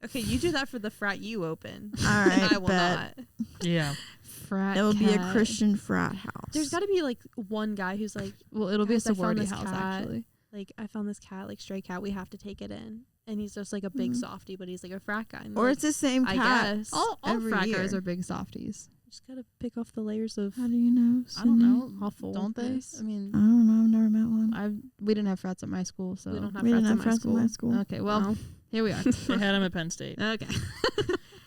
E: Okay, you do that for the frat you open.
A: All right,
E: And I will
A: bet.
E: not.
B: Yeah.
C: frat.
A: It will be a
C: cat.
A: Christian frat house.
E: There's got to be like one guy who's like,
C: Well, it'll be a
E: Guys, I found
C: sorority
E: this
C: house
E: cat.
C: actually.
E: like I found this cat, like stray cat. We have to take it in, and he's just like a big
A: Mhm.
E: softie, but he's like a frat guy. And
A: or
E: like,
A: it's the same
E: I
A: cat.
E: guess.
C: All
A: every
C: frat
A: year.
C: guys are big softies.
E: just gotta pick off the layers of.
A: How do you know?
C: I don't
A: Sydney?
C: know.
E: Awful.
C: Don't they?
E: Yes.
C: I mean,
A: I don't know. I've never met one.
C: we didn't have frats at my school, so
E: We don't have
A: We
E: frats
A: didn't
E: in
A: have frats in my school.
C: okay. Well, here we are.
B: They had him at Penn State.
E: Okay.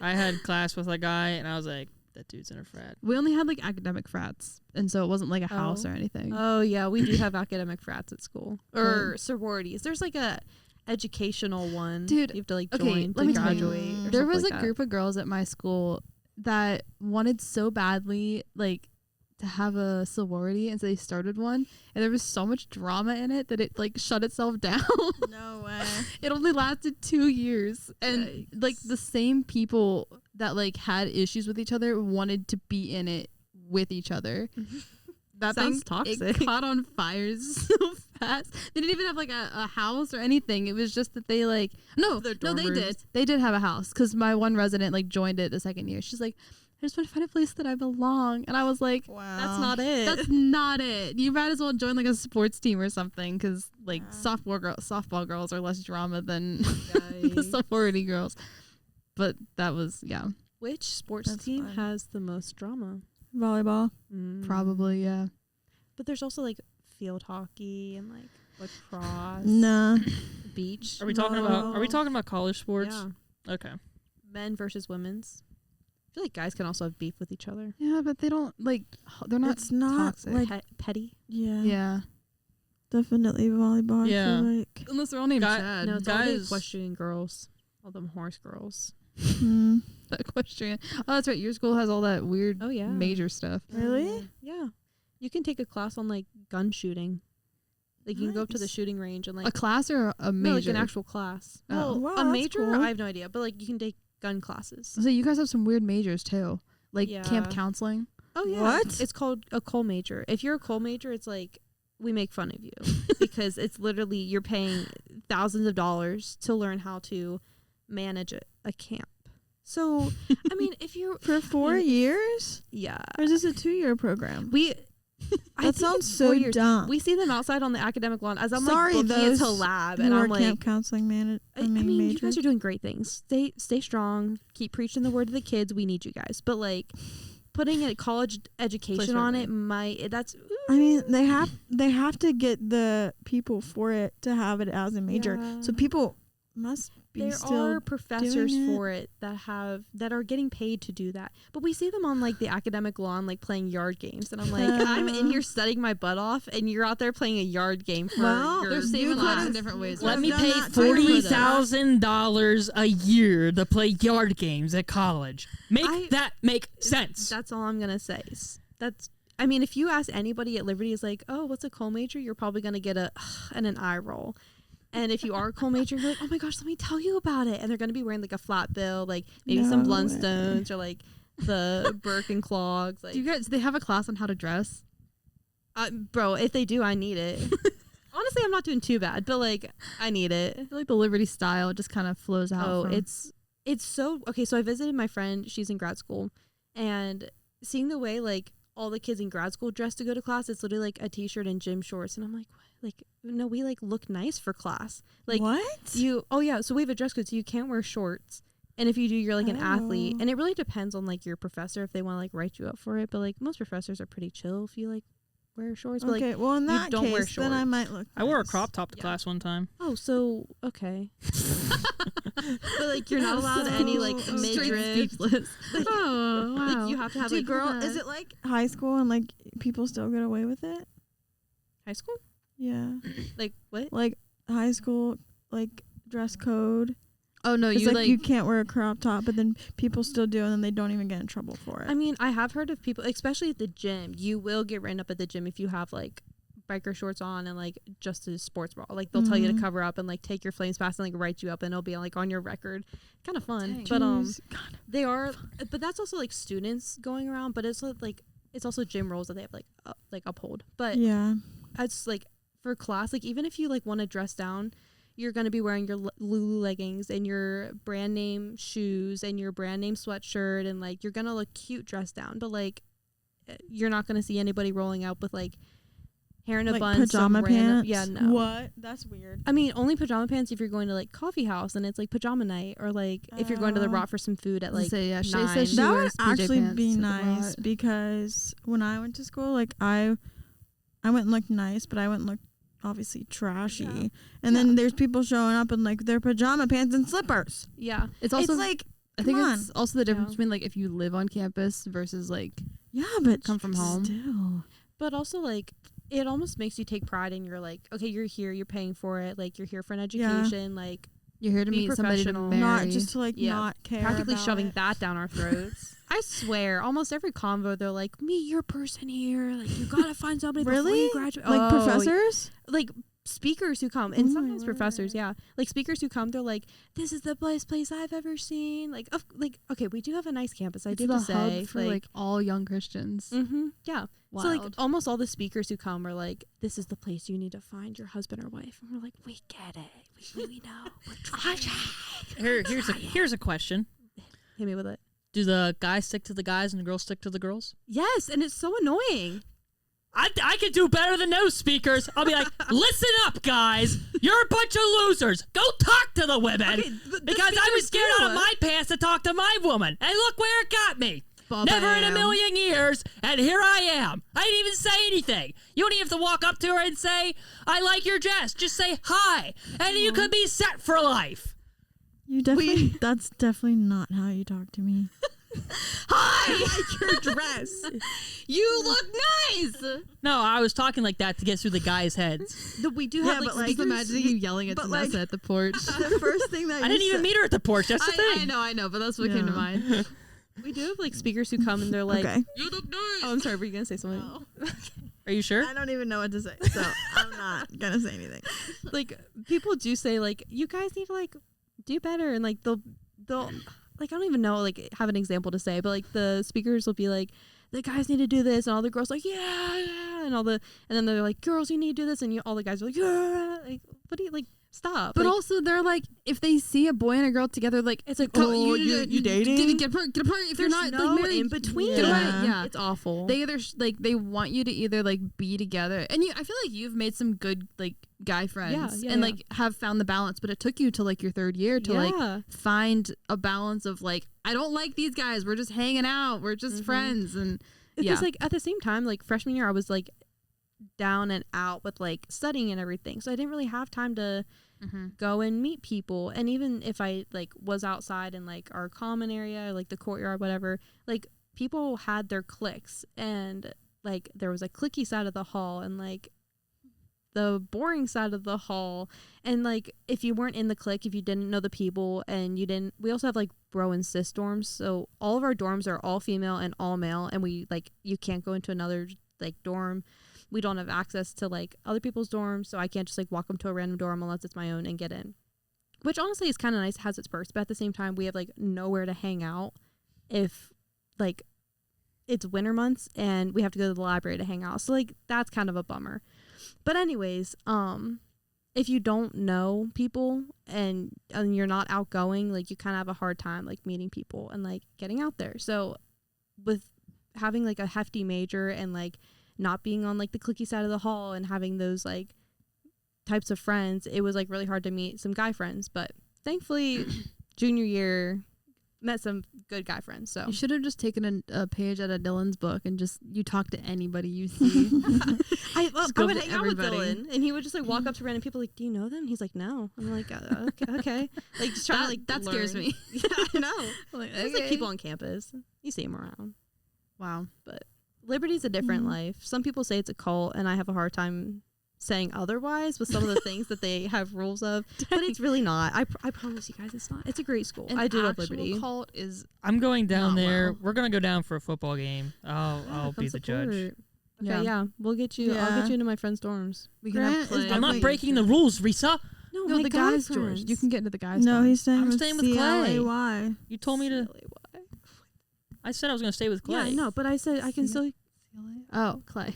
B: I had class with a guy and I was like, that dude's in a frat.
C: We only had like academic frats, and so it wasn't like a house
E: Oh.
C: or anything.
E: Oh yeah, we do have academic frats at school or sororities. There's like a educational one.
C: Dude,
E: you have to like
C: okay,
E: join
C: let
E: to
C: me tell you.
E: graduate. or
C: There
E: something
C: was
E: like
C: a
E: that.
C: group of girls at my school that wanted so badly like to have a sorority, and so they started one, and there was so much drama in it that it like shut itself down.
A: No way.
C: It only lasted 2 years, and
E: Yikes.
C: like the same people that like had issues with each other wanted to be in it with each other. That
E: Sounds
C: thing,
E: toxic.
C: It caught on fire so fast. They didn't even have like a house or anything. It was just that they like
E: Their
C: no,
E: dorm
C: they
E: rooms.
C: did. They did have a house because my one resident like joined it the second year. She's like, I just want to find a place that I belong, and I was like,
A: Wow.
E: That's not it.
C: that's not it. You might as well join like a sports team or something, because like
A: Yeah.
C: softball girls are less drama than the
E: Yikes.
C: sorority girls. But that was
E: Which sports
A: That's
E: team
A: fun.
E: has the most drama?
A: volleyball.
C: probably
E: But there's also like field hockey and like lacrosse,
A: Nah.
E: beach.
B: Are we talking about
A: No.
B: college sports?
E: Yeah,
B: Okay.
E: men versus women's. I feel like guys can also have beef with each other.
C: yeah, but they don't like they're not
A: It's not
C: toxic.
A: like
E: Petty.
A: yeah.
C: yeah.
A: Definitely volleyball.
B: Yeah.
A: I feel like.
C: Unless they're all named
B: Guy-
C: Chad.
E: No, it's all the
B: Guys-
E: equestrian girls. All them horse girls.
C: The equestrian. Oh, that's right. Your school has all that weird
E: Oh, yeah.
C: major stuff.
A: Really?
E: Yeah. You can take a class on like gun shooting. Like you can go up to the
A: Nice.
E: shooting range and like
C: A class or a major?
E: no, like an actual class.
C: Oh.
E: Well,
A: Wow,
E: a
A: that's
E: major,
A: cool.
E: I have no idea, but like you can take gun classes.
C: So you guys have some weird majors too, like camp
E: Yeah.
C: counseling.
E: Oh yeah.
A: What?
E: It's called a coal major. If you're a coal major, it's like we make fun of you because it's literally you're paying thousands of dollars to learn how to manage a camp. So, I mean, if you're
A: For 4 years?
E: yeah,
A: Or is this a 2-year program?
E: we I
A: That
E: think
A: sounds
E: it's 4
A: so
E: years.
A: dumb.
E: We see them outside on the academic lawn as I'm
A: Sorry,
E: like booking into
A: those
E: lab,
A: Who
E: and
A: are
E: I'm like,
A: camp counseling
E: I mean, you
A: major.
E: guys are doing great things. Stay strong. Keep preaching the word to the kids. We need you guys. But like putting a college education on it that's
A: I mean, they have to get the people for it to have it as a major.
E: Yeah.
A: So people must be
E: there
A: still
E: are professors
A: doing it.
E: for it that are getting paid to do that. But we see them on like the academic lawn like playing yard games, and I'm like, I'm in here studying my butt off, and you're out there playing a yard game for
A: Well,
E: your
C: They're saving
A: could've-
C: lives in different ways.
A: Let
B: Let
A: I've
B: me
A: done
B: pay
A: that too.
B: $40,000 a year to play yard games at college. Make that make sense.
E: That's all I'm gonna say. I mean, if you ask anybody at Liberty, is like, oh, what's a coal major? You're probably gonna get a and an eye roll. And if you are a coal major, you're like, oh my gosh, let me tell you about it. And they're gonna be wearing like a flat bill, like maybe some
A: No way.
E: Blundstones or like the Birkenclogs. Like,
C: Do you guys? Do they have a class on how to dress?
E: bro, if they do, I need it. Honestly, I'm not doing too bad, but like, I need it.
C: I feel like the Liberty style just kind of flows out.
E: Oh,
C: from-
E: it's so okay. So I visited my friend; she's in grad school, and seeing the way like all the kids in grad school dress to go to class, it's literally like a t-shirt and gym shorts, and I'm like, what? Like, no, we like look nice for class. Like,
A: what?
E: oh yeah, so we have a dress code, so you can't wear shorts, and if you do, you're like an athlete,
A: Oh.
E: and it really depends on like your professor if they want to like write you up for it. But like most professors are pretty chill if you like wear shorts. But
A: Okay,
E: like,
A: well in
E: you
A: that
E: don't wear
A: case, then I
E: shorts.
A: might look.
B: I wore a
A: nice.
B: crop top to
E: Yeah.
B: class one time.
E: oh, so okay. But like you're not allowed any like
C: Straight
E: midriff.
C: speechless. Oh wow!
E: Like you have to have
A: Do
E: like
A: girl, is it like high school and like people still get away with it?
E: high school?
A: Yeah,
E: Like what?
A: like high school, like dress code.
C: Oh no,
A: It's
C: you
A: like you can't wear a crop top, but then people still do, and then they don't even get in trouble for it.
E: I mean, I have heard of people, especially at the gym. You will get written up at the gym if you have like biker shorts on and like just a sports bra. Like they'll tell you to
A: Mhm.
E: cover up and like take your flames fast and like write you up, and it'll be like on your record. Kind of fun,
C: Dang.
E: but
A: Jeez, God.
E: they are. But that's also like students going around. But it's like it's also gym rules that they have like uphold. But
A: Yeah.
E: it's like for class, like even if you like want to dress down, you're going to be wearing your Lulu leggings and your brand name shoes and your brand name sweatshirt, and like you're going to look cute dressed down, but like you're not going to see anybody rolling out with like hair in a
A: Like
E: bun, some
A: pajama
E: random-
A: pants.
E: yeah, no.
A: What? That's weird.
E: I mean, only pajama pants if you're going to like coffee house and it's like pajama night, or like if you're going to the
A: Oh.
E: Rot for some food at like
C: say yeah. Shay
E: 9.
C: says she
A: That would
C: wears PJ
A: actually
C: pants
A: be
C: at the
A: nice
C: Rot.
A: because when I went to school, like I went and looked nice, but I went and looked obviously trashy.
E: Yeah.
A: And
E: Yeah.
A: then there's people showing up in like their pajama pants and slippers.
E: Yeah.
C: It's also
A: it's like,
C: I think
A: come
C: it's also the difference
E: Yeah.
C: between like if you live on campus versus like
A: yeah, but
C: come from home.
A: Still.
E: But also, like, it almost makes you take pride in your, like, okay, you're here, you're paying for it, like, you're here for an education, like,
C: you're here to
E: Be
C: meet somebody to
E: professional.
C: marry.
A: Not just to like
E: Yeah.
A: not care.
E: practically
A: about
E: shoving
A: it.
E: that down our throats. I swear, almost every convo, they're like, meet your person here, like, you gotta find somebody before
A: Really?
E: you graduate.
A: Like
E: Oh,
A: professors?
E: Like, speakers who come,
A: Oh
E: and
A: my
E: sometimes professors,
A: word.
E: yeah. Like, speakers who come, they're like, this is the best place I've ever seen. Like, okay, we do have a nice campus, I
C: it's
E: do
C: the
E: have to say.
C: hub for like all young Christians.
E: Yeah.
C: Wild.
E: So like almost all the speakers who come are like, this is the place you need to find your husband or wife. And we're like, we get it. We know. We're trying.
B: Here's a question.
E: Hit me with it.
B: Do the guys stick to the guys and the girls stick to the girls?
E: Yes, and it's so annoying.
B: I could do better than those speakers. I'll be like, listen up, guys. You're a bunch of losers. Go talk to the women.
E: Okay, but the
B: because I was
E: speakers
B: scared
E: do.
B: out of my pants to talk to my woman. And look where it got me. Never in a million years, and here I am. I didn't even say anything. You don't even have to walk up to her and say, I like your dress. Just say hi, and you could be set for life.
A: You definitely. That's definitely not how you talk to me.
C: Hi.
A: I like your dress.
C: You look nice.
B: No, I was talking like that to get through the guys' heads.
C: We do
A: Yeah,
C: have
A: but,
C: like,
A: like,
C: just imagining you yelling at
A: but,
C: Vanessa
A: like-
C: at the porch.
A: The first thing that
B: I didn't even meet her at the porch. That's the thing.
C: I know, but that's what came to
A: Yeah.
C: mind.
E: We do have like speakers who come and they're like,
A: Okay.
C: You look nice.
E: oh, I'm sorry, were you gonna say something?
B: Are you sure?
A: I don't even know what to say, so I'm not gonna say anything.
E: Like people do say like, you guys need to like do better, and like they'll like, I don't even know, like have an example to say, but like the speakers will be like, the guys need to do this, and all the girls like, yeah, and then they're like, girls, you need to do this, and all the guys are like, yeah, like, what do you like? Stop.
C: But
E: like,
C: also, they're like, if they see a boy and a girl together, like,
E: it's like,
A: Oh, you dating?
C: Get apart. If you're not
E: no
C: like married,
E: in between.
C: Get
A: Yeah.
C: away. Yeah.
E: It's awful.
C: They either they want you to either like be together, and I feel like you've made some good like guy friends,
E: Yeah,
C: and
E: yeah.
C: like have found the balance. But it took you to like your third year to like find a balance of like, I don't like these guys. We're just hanging out. We're just friends, and
E: because like at the same time, like freshman year, I was like down and out with like studying and everything, so I didn't really have time to go and meet people. And even if I like was outside in like our common area, like the courtyard, whatever, like people had their cliques, and like there was a cliquey side of the hall and like the boring side of the hall, and like if you weren't in the clique, if you didn't know the people, and you didn't, we also have like bro and sis dorms, so all of our dorms are all female and all male, and we like, you can't go into another like dorm. We don't have access to like other people's dorms, so I can't just like walk them to a random dorm unless it's my own and get in, which honestly is kind of nice, has its perks, but at the same time we have like nowhere to hang out if like it's winter months and we have to go to the library to hang out, so like that's kind of a bummer. But anyways, if you don't know people and you're not outgoing, like you kind of have a hard time like meeting people and like getting out there. So with having like a hefty major and like not being on like the cliquey side of the hall and having those like types of friends, it was like really hard to meet some guy friends. But thankfully junior year met some good guy friends. So
C: you should have just taken a page out of Dylan's book and just you talk to anybody you see.
E: I
C: go
E: would
C: to
E: hang out with
C: everybody.
E: Dylan, and he would just like walk up to random people like, do you know them? He's like, no. I'm like, okay. Like just trying to like
C: that scares
E: learn.
C: me.
E: Yeah, I know.
C: Like,
E: There's like people on campus, you see them around.
C: Wow.
E: But Liberty's a different life. Some people say it's a cult, and I have a hard time saying otherwise with some of the things that they have rules of, but it's really not. I promise you guys, it's not. It's a great school. I do love Liberty.
C: Cult is
B: I'm going down
C: Not
B: there.
C: well.
B: We're gonna go down for a football game. I'll
E: Come
B: be the judge.
E: support. Okay, yeah, we'll get you. I'll
A: Yeah.
E: get you into my friend's dorms.
C: we can
A: Grant
C: have
A: is
C: play.
B: I'm
A: definitely-
B: not breaking the rules, Risa.
E: No,
C: No,
E: my
C: the
E: guy
C: guys' doors.
E: friends.
C: You can get into the guys'
A: No,
C: dorms.
A: he's staying
B: I'm
A: with
B: staying with Clay.
A: CLAY.
B: You told me to.
E: CLAY.
B: I said I was gonna stay with Clay.
E: Yeah, I know, but I said I can still.
C: Oh, Clay.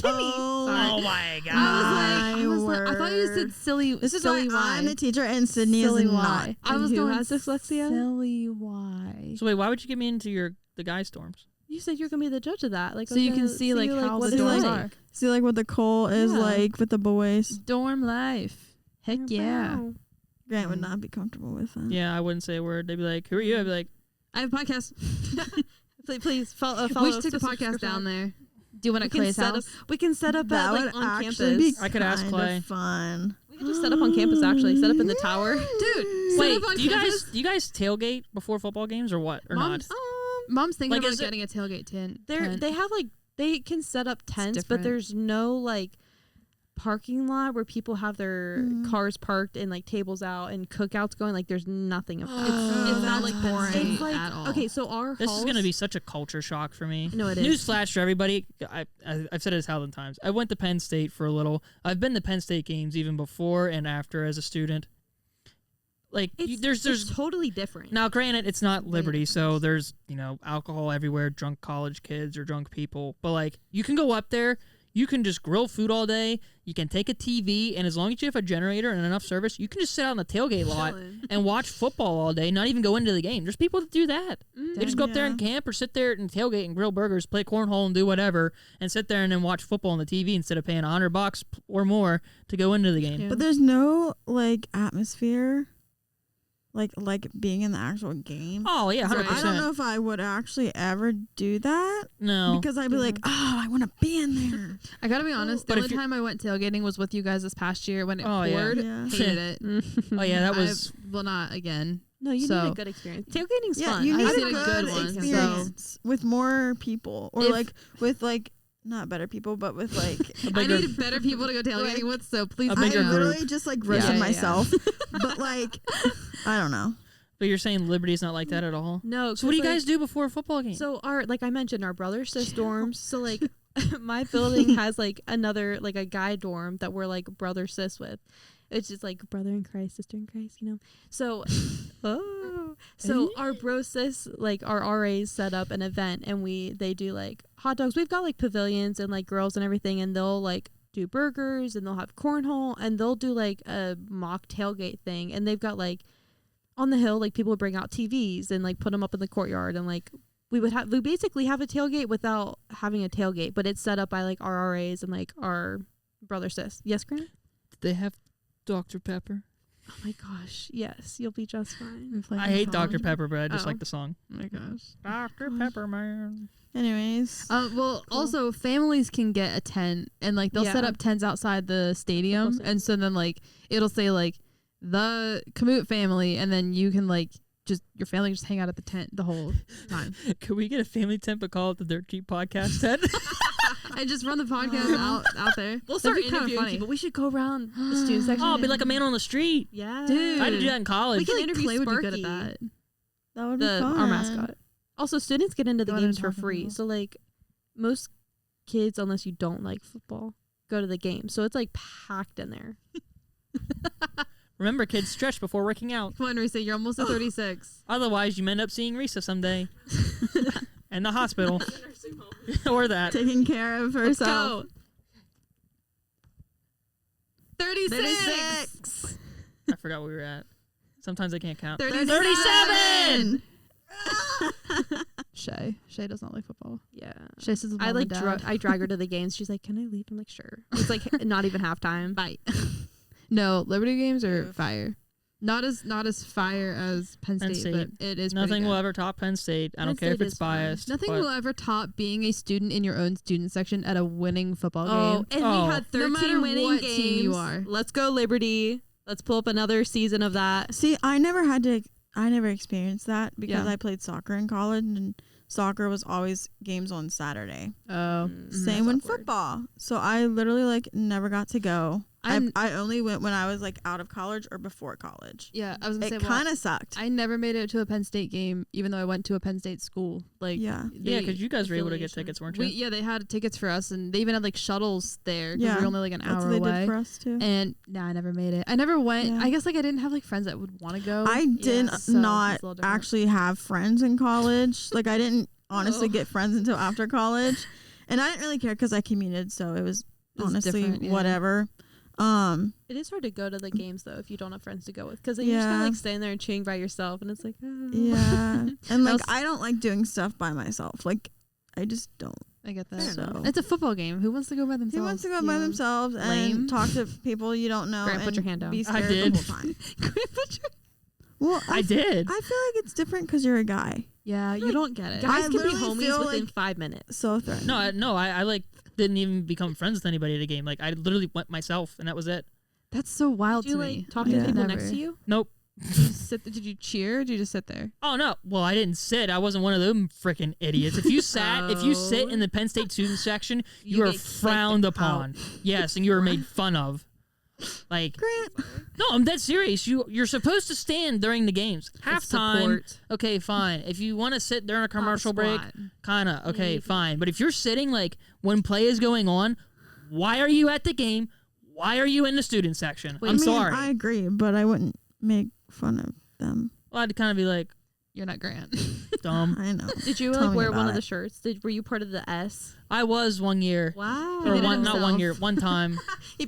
B: Oh my god.
C: I was like, I thought you said silly.
A: This is
C: silly
A: why I'm
C: why.
A: the teacher and Sydney
C: Silly
A: is not.
C: why. I
E: And
C: was
E: who
C: going
E: has dyslexia?
C: Silly why.
B: So wait, why would you get me into the guys' dorms?
E: You said you're gonna be the judge of that, like
C: So you can see like how
E: what
C: the
E: it's
C: dorms
E: like.
C: are.
A: See like what the Cole is
E: Yeah.
A: like with the boys.
C: Dorm life. Heck yeah.
E: Wow.
A: Grant would not be comfortable with that.
B: Yeah, I wouldn't say a word. They'd be like, "Who are you?" I'd be like,
C: I have a podcast.
E: Please follow.
C: We should take the
E: sister
C: podcast
E: subscription.
C: down there. Do you want at
E: We can
C: Clay's
E: set
C: house?
E: up. We can set up
A: That
E: at,
A: would
E: like on
A: actually
E: campus.
A: be
B: I could ask
A: kinda
B: Clay.
A: fun.
E: We could just set up on campus. Actually, set up in the tower.
C: Dude,
B: "Wait,
C: set up on
B: do you
C: campus?
B: guys tailgate before football games or what or
C: Mom's-
B: not?"
C: Mom's thinking
B: Like,
C: about
B: is it-
C: getting a tailgate tent.
E: They have like they can set up tents, but
C: different.
E: there's no like parking lot where people have their cars parked and like tables out and cookouts going. Like there's nothing of that.
C: It's not like boring
E: It's like
C: at all.
E: okay, so our
B: This is gonna
E: halls-
B: be such a culture shock for me.
E: No, it is.
B: Newsflash for everybody. I've said it a thousand times. I went to Penn State for a little. I've been to Penn State games even before and after as a student. Like there's
E: it's totally different.
B: now, granted, it's not Liberty, so there's alcohol everywhere, drunk college kids or drunk people. But like you can go up there, you can just grill food all day. You can take a TV, and as long as you have a generator and enough service, you can just sit out on the tailgate lot and watch football all day. Not even go into the game. There's people that do that. They just go up there and camp or sit there and tailgate and grill burgers, play cornhole and do whatever, and sit there and then watch football on the TV instead of paying $100 or more to go into the game.
A: But there's no like atmosphere, like being in the actual game.
B: Oh yeah, 100%.
A: I don't know if I would actually ever do that
B: No,
A: because I'd be like, oh, I want to be in there.
C: I gotta be honest.
B: But
C: The
B: if
C: only
B: you're-
C: time I went tailgating was with you guys this past year when it
B: Oh, yeah.
C: poured.
A: Yeah.
C: Hated it.
B: oh yeah, that was.
C: Well, not again.
E: No, you
C: So-
E: need a good experience. Tailgating's fun.
A: you
C: I
A: need
C: just
A: a
C: need a
A: good
C: good one, so-
A: experience with more people, or
C: If-
A: like with like not better people, but with like.
C: I need better people to go tailgating with, so please.
B: A
A: I
B: bigger group.
A: literally just like roasted
C: Yeah.
A: myself, but like I don't know.
B: But you're saying Liberty's not like that at all?
E: No.
B: So what do you
E: 'cause,
B: guys do before a football game?
E: So our, like I mentioned, our brother sis dorms. So like my building has like another, like a guy dorm that we're like brother sis with. It's just like brother in Christ, sister in Christ, you know. So, so our bro sis, like our RAs set up an event, and they do like hot dogs. We've got like pavilions and like girls and everything, and they'll like do burgers, and they'll have cornhole, and they'll do like a mock tailgate thing, and they've got like on the hill, like people would bring out TVs and like put them up in the courtyard, and like we basically have a tailgate without having a tailgate, but it's set up by like our RAs and like our brother sis. Yes, Grant?
B: Did they have Dr. Pepper?
E: Oh my gosh, yes, you'll be just fine.
B: I hate Dr. Pepper, but I just
E: Oh.
B: like the song.
C: Oh my gosh.
B: Dr. Pepper, man.
A: Anyways,
C: Well, also families can get a tent, and like they'll set
E: Yeah.
C: up tents outside the stadium,
E: Football
C: and so then like it'll say like the Camut family, and then you can like just your family just hang out at the tent the whole time,
B: Could we get a family tent but call it the Dirt Cheap Podcast tent?
C: and just run the podcast out there.
E: We'll
C: That'd
E: start
C: be kinda
E: interviewing
C: funny.
E: people. We should go around the student section.
B: Oh, be like a man on the street.
E: Yeah,
C: Dude.
B: I had to do that in college.
E: We can
C: I feel
E: interview
C: Clay would be good
E: Sparky.
C: at that.
A: that would be
E: the
A: fun.
E: our mascot. Also, students get into the
C: Go ahead
E: games
C: and
E: for
C: talk
E: free.
C: about it.
E: So like most kids, unless you don't like football, go to the game. So it's like packed in there.
B: Remember, kids, stretch before working out.
C: Come on, Reesa, you're almost at 36.
B: Otherwise, you may end up seeing Reesa someday. In the hospital. Or that.
A: Taking care of herself.
C: 36.
B: I forgot where we were at. Sometimes I can't count.
A: 37.
C: Shay does not like football.
E: Yeah.
C: Shay says
E: I like
C: dad.
E: I drag her to the games. She's like, "Can I leave?" I'm like, "Sure." It's like not even halftime.
C: Bye. No, Liberty games are
A: Oof.
C: fire. Not as fire as Penn State,
B: State.
C: but it is
B: Nothing
C: pretty
B: will
C: good.
B: ever top Penn State. I
E: Penn
B: don't care if
E: State
B: it's
E: is fun.
B: biased.
C: Nothing
B: but
C: will ever top being a student in your own student section at a winning football
E: Oh,
C: game.
E: and
B: Oh.
E: we had
C: No
E: 13
C: matter
E: winning
C: what
E: games.
C: team you are.
E: Let's go Liberty. Let's pull up another season of that.
A: See, I never experienced that because
C: Yeah.
A: I played soccer in college, and soccer was always games on Saturday.
C: Oh,
A: Same
E: That's
A: with
E: awkward.
A: football. So I literally like never got to go.
C: I'm-
A: I only went when I was like out of college or before college.
C: yeah. I was gonna
A: It
C: say,
A: kind of sucked.
C: I never made it to a Penn State game, even though I went to a Penn State school. Like,
A: Yeah.
B: yeah, because you guys were able to get
E: affiliation.
B: tickets, weren't you?
C: yeah, they had tickets for us, and they even had like shuttles there because
A: Yeah,
C: we were only like an
A: That's
C: hour
A: what they
C: away.
A: did for us too.
C: And I never made it. I never went.
A: Yeah.
C: I guess like I didn't have like friends that would want to go.
A: I did
C: so
A: not
C: it's a little different.
A: actually have friends in college. Like I didn't honestly
C: Oh.
A: get friends until after college, and I didn't really care because I commuted, so it was
C: It's
A: honestly
C: different, yeah.
A: whatever.
E: It is hard to go to the games though if you don't have friends to go with, because then you're just kind
A: Yeah.
E: of like standing there and cheering by yourself, and it's like, oh.
A: Yeah, and like
C: was-
A: I don't like doing stuff by myself. Like I just don't.
C: I get that.
E: Fair
A: So
E: enough.
C: It's a football game. Who wants to go by themselves?
A: Who wants to go by
C: Yeah.
A: themselves and
C: Lame.
A: talk to people you don't know?
E: Grant, put
A: and
E: your hand down.
A: Be
B: I
A: scared
B: did.
A: the whole time. Well,
B: I did.
A: I feel like it's different because you're a guy.
C: Yeah, you don't get it.
E: Guys
A: I
E: can be
A: literally
E: homies
A: feel
E: within
A: like-
E: 5 minutes.
A: So threatening.
B: No, I like didn't even become friends with anybody at a game. Like I literally went myself, and that was it.
C: That's so wild
E: Did you
C: to
E: like
C: me.
E: talk to
A: Yeah.
E: people
C: Never.
E: next to you?
B: Nope.
C: Did you did you cheer? Or did you just sit there?
B: Oh no. Well, I didn't sit. I wasn't one of them freaking idiots. If you if you sit in the Penn State student section, you, are
E: get kicked
B: frowned
E: out.
B: upon. Yes, and you are made fun of. Like no, I'm dead serious. You're supposed to stand during the games. Halftime.
C: Support.
B: Okay, fine. If you want to sit during a commercial break,
C: Squat.
B: kinda okay,
E: Maybe.
B: fine. But if you're sitting like when play is going on, why are you at the game? Why are you in the student section?
E: Wait,
B: I'm
A: I mean,
B: sorry.
A: I agree, but I wouldn't make fun of them.
B: Well, I'd kind of be like
C: You're not Grant.
B: dumb.
A: I know.
E: Did you
A: Tell
E: like
A: me
E: wear one
A: about
E: of the
A: it.
E: shirts? Were you part of the S?
B: I was 1 year.
E: Wow.
B: Or
C: did it
B: one, not 1
C: himself.
B: year, one time.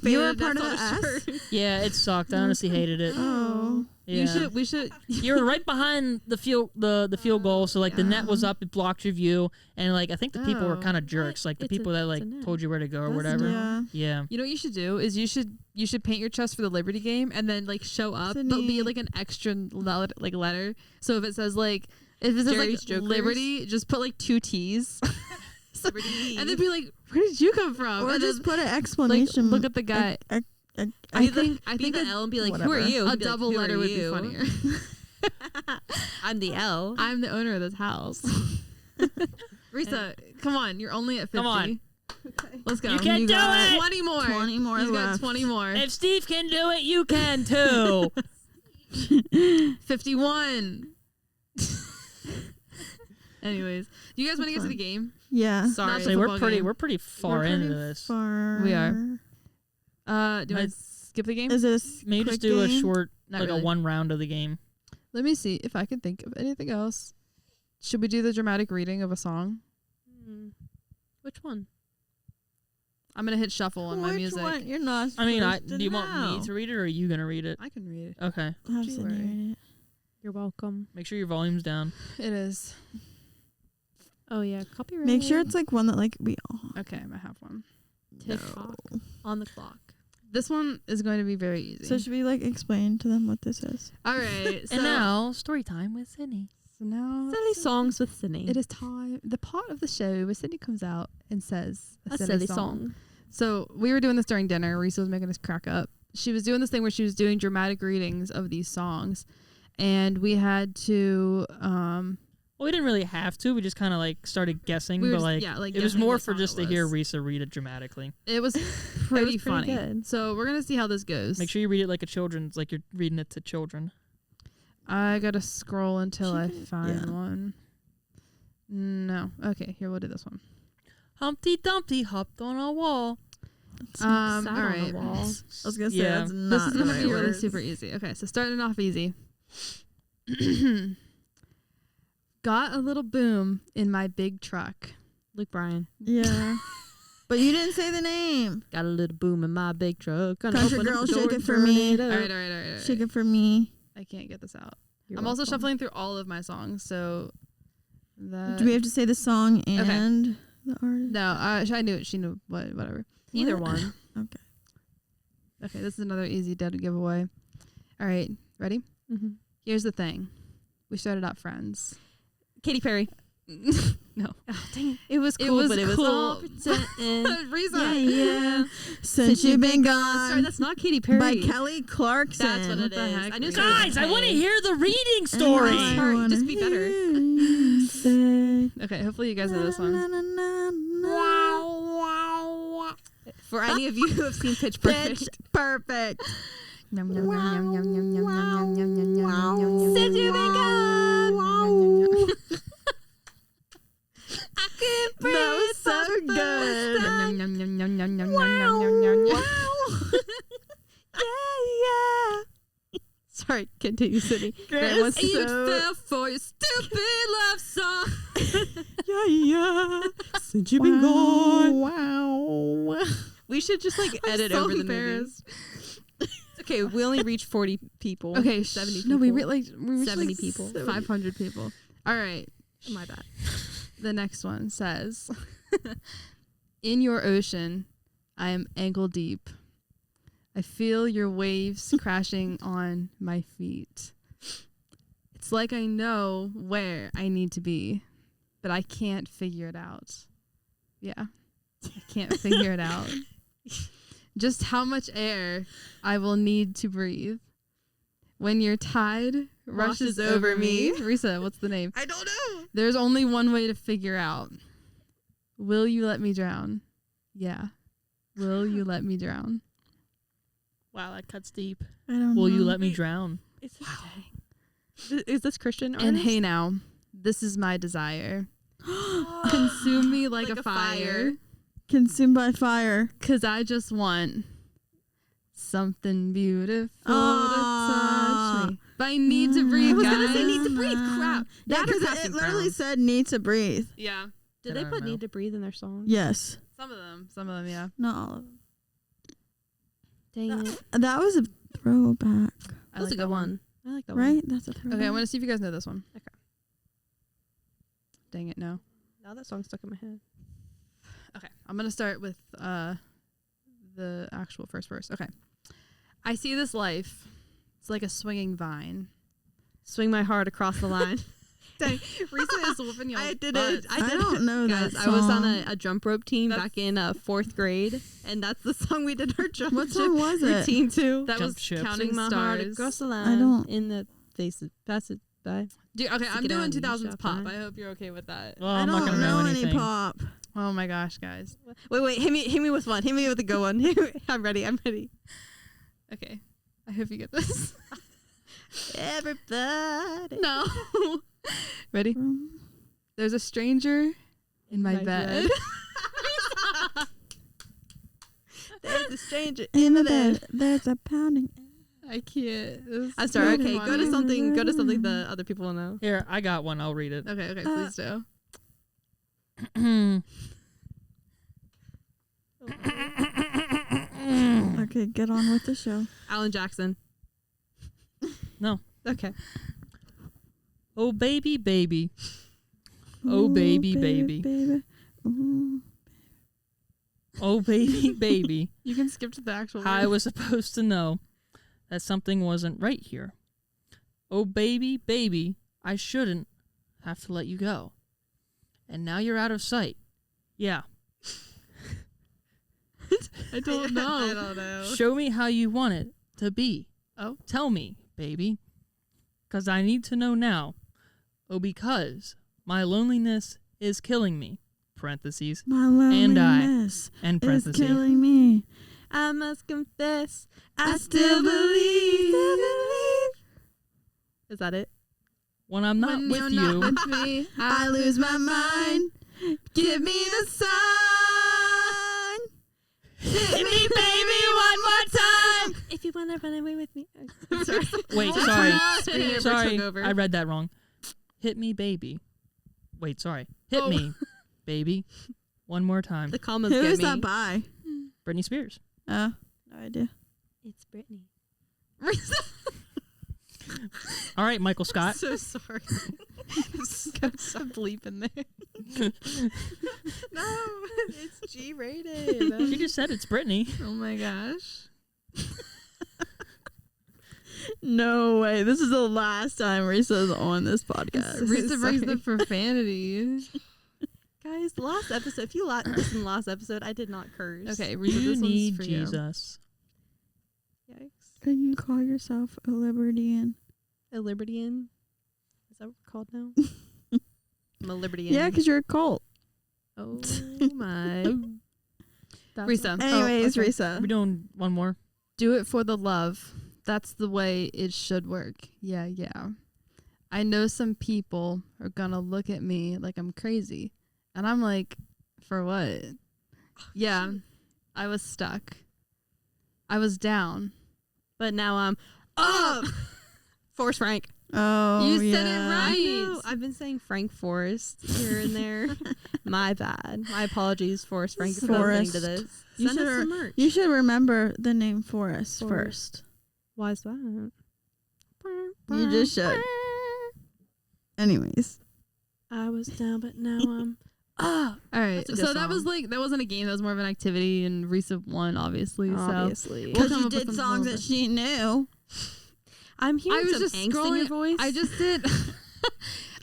A: You were a part of the S?
B: Yeah, it sucked. I honestly hated it.
A: Oh.
B: Yeah.
C: We should.
B: You were right behind the field goal, so like the net was up, it blocked your view, and like I think the people were
C: Oh.
B: kind of jerks, like the
E: It's a-
B: people that like
E: it's a net.
B: told you where to go or
C: That's
B: whatever.
A: Yeah.
B: Yeah.
C: You know what you should do is you should paint your chest for the Liberty game and then like show up, but be
A: Sydney.
C: like an extra letter. So if it says like
E: Jerry's
C: like
E: Jokers?
C: Liberty, just put like 2 T's.
E: Liberty.
C: And then be like, where did you come from?
A: Or
C: and
A: just
C: then,
A: put an
C: like
A: explanation.
C: look at the guy.
A: I
C: I think
E: be the
C: a,
E: L and be like, who are
A: whatever.
E: you?
C: a
E: He'd be like,
C: double
E: "Who
C: letter
E: are
C: would
E: you?"
C: be funnier.
E: I'm the L.
C: I'm the owner of this house. Reesa, come on. You're only at 50.
B: Come on.
C: Okay. Let's go.
B: You can do it.
C: 20 more.
A: 20 more
C: He's got
A: left.
C: 20 more.
B: If Steve can do it, you can too.
C: 51. Anyways, do you guys want to get to the game?
A: Yeah.
C: Sorry,
B: Actually, we're pretty far into this.
C: We are. Do I skip the game?
A: Is it a
B: Maybe
A: quick
B: just do a
A: game?
B: short,
C: Not
B: like
C: really.
B: a one round of the game.
C: Let me see if I can think of anything else. Should we do the dramatic reading of a song?
E: Which one?
C: I'm gonna hit shuffle on my
A: Which
C: music.
A: one? You're not.
B: I mean,
A: supposed
B: do
A: to
B: you want me
A: know.
B: to read it or are you going to read it?
C: I can read it.
B: Okay.
A: Have
C: Don't
A: Cindy
C: worry.
A: read it.
E: You're welcome.
B: Make sure your volume's down.
C: It is.
E: Oh yeah, copyright.
A: Make sure it's like one that like we all
C: Okay, I have one.
E: TikTok on the clock.
C: This one is going to be very easy.
A: So should we like explain to them what this is?
C: All right. So
B: And now, story time with Sydney.
C: So now
E: Silly songs with Sydney.
C: it is time. The part of the show where Sydney comes out and says
E: a silly song.
C: So we were doing this during dinner. Reesa was making us crack up. She was doing this thing where she was doing dramatic readings of these songs, and we had to.
B: Well, we didn't really have to. We just kind of like started guessing,
C: We were
B: but
C: just-
B: like,
C: yeah, like
B: it was
C: guessing
B: more
C: what
B: for
C: song
B: just
C: it
B: to hear
C: was.
B: Reesa read it dramatically.
C: It was pretty funny.
E: good.
C: So we're gonna see how this goes.
B: Make sure you read it like like you're reading it to children.
C: I gotta scroll until I find
A: yeah.
C: one. No. Okay, here we'll do this one.
B: Humpty Dumpty hopped on a wall.
E: Sat
C: All
E: on the
C: right.
E: wall.
A: I was gonna say
B: Yeah.
A: that's not
C: This is
A: the
C: gonna
A: right
C: be really
A: words.
C: super easy. Okay, so starting off easy. Got a little boom in my big truck.
E: Luke Bryan.
A: Yeah. But you didn't say the name.
E: Got a little boom in my big truck. Gonna
A: Country
E: open up
A: girl,
E: the door
A: shake it
E: and
A: for
E: burn
A: me.
E: it
C: All
E: up.
C: right, all right, all right. All right.
A: Shake it for me.
C: I can't get this out.
E: You're
C: I'm also
E: welcome.
C: shuffling through all of my songs, so that.
A: Do we have to say the song and the artist?
C: No, I knew it. She knew whatever.
E: Either
A: What?
E: one.
A: Okay.
C: Okay, this is another easy dead giveaway. All right, ready?
E: Mm-hmm.
C: Here's the thing. We started out friends.
E: Katy Perry.
C: No.
E: Oh, dang it. It was
C: It
E: cool,
C: was
E: but it was
C: cool.
E: all pretend.
C: Reason.
A: Yeah. Since you've been gone.
E: Sorry, that's not Katy Perry.
A: By Kelly Clarkson.
E: That's what it
C: What the
E: is.
C: heck?
E: I knew
C: Guys,
E: something
B: Guys, I want to
E: K.
B: hear the reading
A: And
B: story.
A: I
E: Sorry,
A: wanna
E: just be better.
A: hear you say,
C: Okay, hopefully you guys know this one.
A: na, na, na, na.
E: For any of you who have seen Pitch Perfect.
A: Pitch Perfect.
C: Yum, yum, yum, yum, yum, yum, yum, yum, yum, yum, yum, yum,
E: Since you've been gone.
A: I can breathe. That was so good.
C: yum, yum, yum, yum, yum, yum, yum, yum, yum, yum.
A: Yeah.
E: Sorry, continue, Sydney.
A: That was
C: You
A: so.
C: fell for your stupid love song.
A: Yeah.
E: Since you've
A: Wow.
E: We should just like edit
C: so
E: over the
C: embarrassed.
E: movie. Okay, we only reached 40 people.
C: Okay,
E: 70 people.
C: No, we reached
E: 70
C: like
E: people.
C: 500 people. All right.
E: My bad.
C: The next one says, in your ocean, I am ankle deep. I feel your waves crashing on my feet. It's like I know where I need to be, but I can't figure it out. Yeah, I can't figure it out. Just how much air I will need to breathe. When your tide rushes over me. Reesa, what's the name?
A: I don't know.
C: There's only one way to figure out. Will you let me drown? Yeah. Will you let me drown?
B: Wow, that cuts deep.
A: I don't
B: Will
A: know.
B: you let me drown?
E: Is this Christian?
C: And hey now, this is my desire. Consume me like, a fire.
A: Consumed by fire.
C: 'Cause I just want something beautiful to touch me. But I need to breathe,
E: I was
C: guys.
E: gonna say need to breathe. Crap.
A: Yeah,
E: That or
A: because
E: Casting
A: it literally
E: Crowns.
A: said need to breathe.
C: Yeah.
E: Did
B: I
E: they
B: don't
E: put
B: know.
E: Need to Breathe in their song?
A: Yes.
C: Some of them, yeah.
A: Not all of them.
E: Dang it.
A: That was a throwback,
E: That was a good one. I like that one.
A: right? That's a throwback.
C: Okay, I want to see if you guys know this one.
E: Okay.
C: Dang it, no.
E: Now that song's stuck in my head.
C: Okay, I'm gonna start with the actual first verse. Okay, I see this life. It's like a swinging vine.
E: Swing my heart across the line.
C: Dang, Reesa is whooping y'all.
E: I did
C: butt.
E: it.
A: I don't know
E: Guys,
A: that
E: I was on
A: song.
E: a jump rope team
C: That's-
E: back in 4th grade, and that's the song we did our jump
A: What song was it?
E: routine to.
C: That
B: Jump
C: was
B: ship.
C: Counting
E: Swing my heart
C: Stars.
E: across the line
A: don't-
E: in the Pass it by.
D: Dude, okay, I'm
E: Stick it
D: doing
E: out and
D: 2000s
E: shop
D: pop.
E: on.
D: I hope you're okay with that.
B: Well,
A: I
B: I'm not
A: don't
B: gonna
A: know
B: know
A: any
B: anything.
A: pop.
D: Oh my gosh, guys.
E: Wait, hit me with one. Hit me with a good one. I'm ready.
D: Okay. I hope you get this.
E: Everybody.
D: No. Ready? There's a stranger in my bed.
E: There's a stranger
A: In the bed, there's a pounding.
D: I can't.
E: I'm sorry.
D: so
E: Okay,
D: funny.
E: go to something the other people will know.
B: Here, I got one. I'll read it.
D: Okay, please do.
A: Okay, get on with the show.
E: Alan Jackson.
B: No.
E: Okay.
B: Oh baby, baby. Oh baby, baby.
A: Ooh.
B: Oh baby, baby.
D: You can skip to the actual
B: I
D: word.
B: was supposed to know that something wasn't right here. Oh baby, baby, I shouldn't have to let you go. And now you're out of sight. Yeah.
D: I don't know.
E: I don't know.
B: Show me how you want it to be.
D: Oh.
B: Tell me, baby. 'Cause I need to know now. Oh, because my loneliness is killing me. Parentheses.
A: My
B: And I.
A: loneliness
B: And
A: is
B: parentheses.
A: killing me.
E: I must confess,
A: I still believe.
E: Is that it?
B: When I'm not
D: When
B: with
D: you're
B: you.
D: not with me,
A: I lose my mind. Give me the sign. Hit me, baby, one more time.
E: If you wanna run away with me.
B: Wait,
E: Screen
B: sorry.
E: Neighbor
B: Sorry,
E: took over.
B: I read that wrong. Hit me, baby. Wait, sorry. Hit
D: Oh.
B: me, baby. One more time.
E: The commas
A: Who
E: get
A: is
E: me.
A: that by?
B: Britney Spears.
A: No idea.
E: It's Brittany.
B: All right, Michael Scott.
E: So sorry.
D: Got some bleep in there.
E: No, it's G-rated.
B: She just said it's Britney.
D: Oh my gosh.
A: No way. This is the last time Reesa's on this podcast.
D: Reesa brings the
E: Sorry.
D: profanity.
E: Guys, last episode, if you listened to the last episode, I did not curse.
D: Okay, Reesa,
B: You
D: this one's
B: need
D: for you.
B: Jesus.
E: Yikes.
A: Can you call yourself a Libertarian?
E: A Libertarian? Is that what we're called now? I'm a Libertarian.
A: Yeah, because you're a cult.
E: Oh my. That's
D: Reesa.
A: Anyways,
D: okay.
A: Reesa.
B: We're doing one more.
D: Do it for the love. That's the way it should work. Yeah. I know some people are gonna look at me like I'm crazy. And I'm like, for what? Yeah. I was stuck. I was down.
E: But now I'm up. Forrest Frank.
A: Oh,
D: You said it
A: yeah.
D: right.
E: I know. I've been saying Frank Forrest here and there. My bad. My apologies, Forrest Frank, if you're listening to
A: Forrest.
E: this.
A: You
E: Send us
A: should-
E: some merch.
A: You should remember the name Forrest
E: Forrest.
A: first.
E: Why is that?
A: You just should. Anyways.
E: I was down, but now I'm up.
D: All right.
E: That's a
D: So
E: good
D: that was
E: song.
D: like, that wasn't a game. That was more of an activity. And Reesa won, obviously.
E: Obviously.
D: We'll
A: Because
D: come
A: you
D: up with
A: did
D: some
A: songs
D: little
A: that she knew.
E: I'm hearing
D: was
E: some
D: just
E: angst in
D: scrolling.
E: your voice.
D: I just did.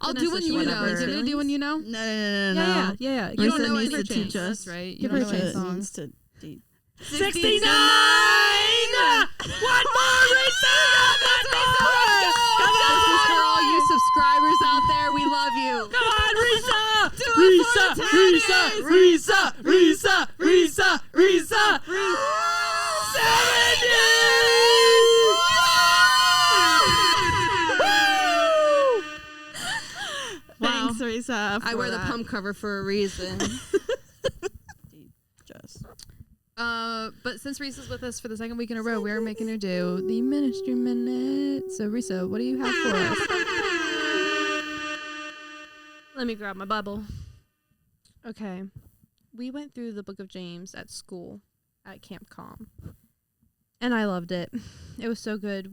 D: I'll
E: Vanessa,
D: do one
E: she
D: you know.
E: whatever.
D: Do you want to do one you know?
A: No.
E: Yeah.
D: You don't
A: Reesa
D: know
A: needs
D: any
A: to
D: chance.
A: teach us.
D: That's right. You
A: Give
D: don't
A: her
D: know any
A: shit.
D: songs.
A: Needs to teach.
B: 69! One more Reesa!
D: This is for all you subscribers out there. We love you.
B: Come on, Reesa! 70!
A: Thanks, Reesa.
E: I wear the pump cover for a reason.
A: Just.
D: But since Reesa's with us for the second week in a row, we're making her do the ministry minute. So, Reesa, what do you have for us?
E: Let me grab my Bible. Okay. We went through the book of James at school at Camp Com. And I loved it. It was so good.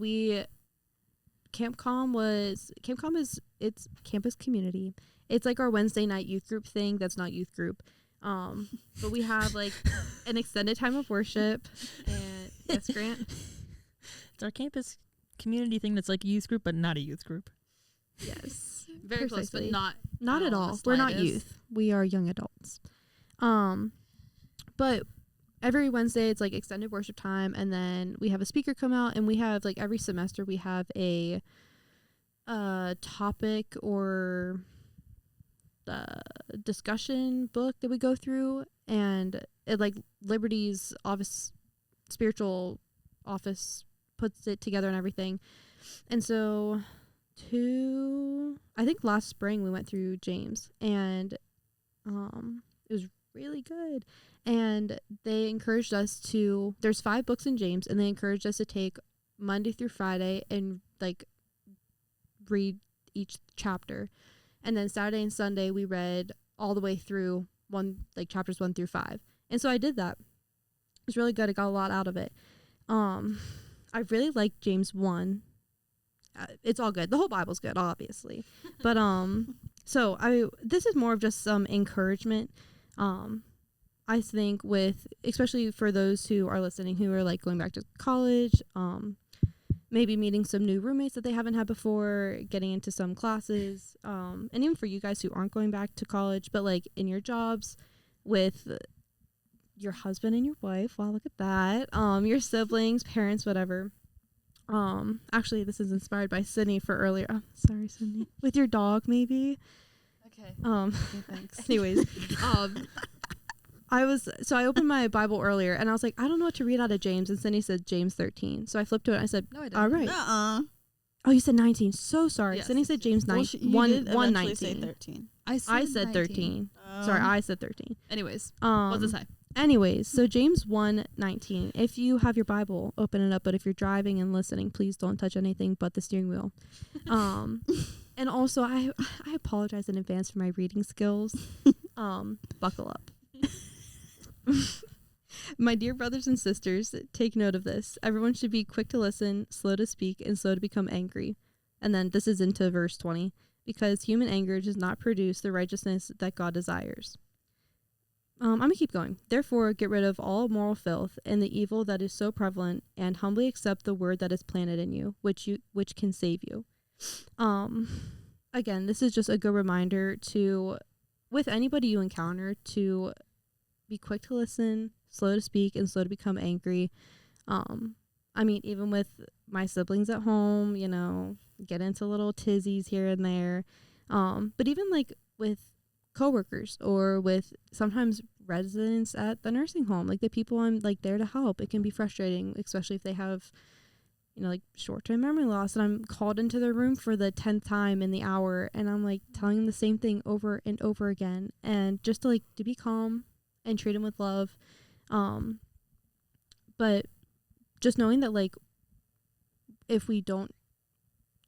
E: Camp Com is it's campus community. It's like our Wednesday night youth group thing that's not youth group. But we have like an extended time of worship and yes, Grant.
B: It's our campus community thing that's like a youth group, but not a youth group.
E: Yes.
D: Very close, but
E: Precisely.
D: not
E: at all.
D: the
E: We're not
D: slightest.
E: youth. We are young adults. But every Wednesday it's like extended worship time, and then we have a speaker come out, and we have like every semester we have a topic or discussion book that we go through, and it like Liberty's office, spiritual office, puts it together and everything. And so I think last spring we went through James, and it was really good. And they encouraged us to, there's 5 books in James, and they encouraged us to take Monday through Friday and like read each chapter. And then Saturday and Sunday we read all the way through chapters 1 through 5. And so I did that. It was really good. I got a lot out of it. I really like James 1. It's all good. The whole Bible's good, obviously. But so this is more of just some encouragement. I think especially for those who are listening who are like going back to college, maybe meeting some new roommates that they haven't had before, getting into some classes, and even for you guys who aren't going back to college, but like in your jobs with your husband and your wife. Wow, look at that. Your siblings, parents, whatever. Actually, this is inspired by Sydney for earlier. Oh, sorry, Sydney. With your dog, maybe.
C: Okay.
E: Okay,
C: thanks.
E: Anyways, I opened my Bible earlier and I was like, I don't know what to read out of James, and Sydney said James 13. So I flipped to it and I said, no, I didn't. All right. Oh, you said 19. So sorry.
C: Yes.
E: Sydney said James 9.
A: You
E: 1:19.
A: say 13.
C: I
E: said 13. Sorry, I said 13.
C: Anyways, what's it say?
E: Anyways, so James 1:19. If you have your Bible, open it up. But if you're driving and listening, please don't touch anything but the steering wheel. And also, I apologize in advance for my reading skills. Buckle up. My dear brothers and sisters, take note of this. Everyone should be quick to listen, slow to speak, and slow to become angry. And then this is into verse 20. Because human anger does not produce the righteousness that God desires. I'm going to keep going. Therefore, get rid of all moral filth and the evil that is so prevalent, and humbly accept the word that is planted in you, which can save you. Again, this is just a good reminder with anybody you encounter, to be quick to listen, slow to speak, and slow to become angry. I mean, even with my siblings at home, get into little tizzies here and there. But even like with coworkers or with sometimes residents at the nursing home, like the people I'm like there to help, it can be frustrating, especially if they have, like short-term memory loss, and I'm called into their room for the 10th time in the hour, and I'm like telling them the same thing over and over again, and just to be calm and treat them with love. But just knowing that like if we don't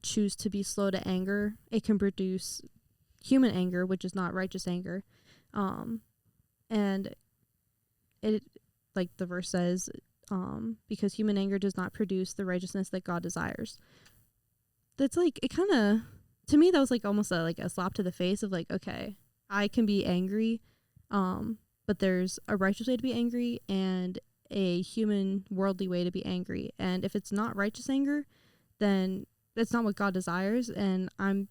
E: choose to be slow to anger, it can produce human anger, which is not righteous anger. And it, like the verse says, because human anger does not produce the righteousness that God desires. That's like, it kind of, to me, that was like almost a slap to the face of like, okay, I can be angry, but there's a righteous way to be angry and a human worldly way to be angry. And if it's not righteous anger, then that's not what God desires, and I'm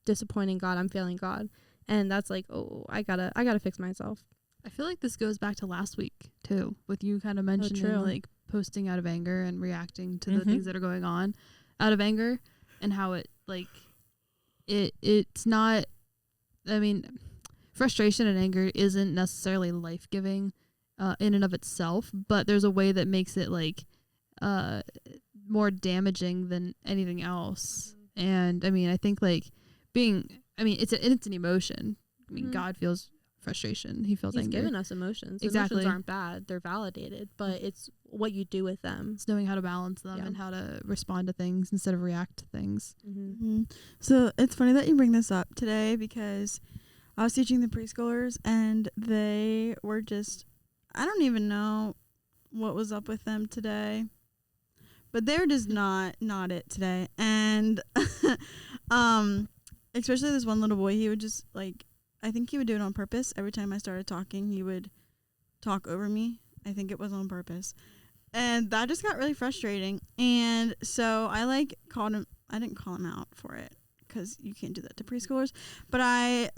E: disappointing God, I'm failing God. And that's like, oh, I gotta fix myself.
C: I feel like this goes back to last week too, with you kind of mentioning like posting out of anger and reacting to the things that are going on out of anger, and how it like it's not, I mean, frustration and anger isn't necessarily life-giving in and of itself, but there's a way that makes it like more damaging than anything else. And I mean, I think like it's an emotion. I mean, God feels frustration. He feels
E: He's
C: anger.
E: given us emotions.
C: Exactly.
E: Emotions aren't bad. They're validated, but it's what you do with them.
C: It's knowing how to balance them and how to respond to things instead of react to things.
A: So it's funny that you bring this up today, because I was teaching the preschoolers and they were just, I don't even know what was up with them today, but they were just not it today. And especially this one little boy, he would just like, I think he would do it on purpose. Every time I started talking, he would talk over me. I think it was on purpose. And that just got really frustrating. And so I like called him, I didn't call him out for it, because you can't do that to preschoolers, but I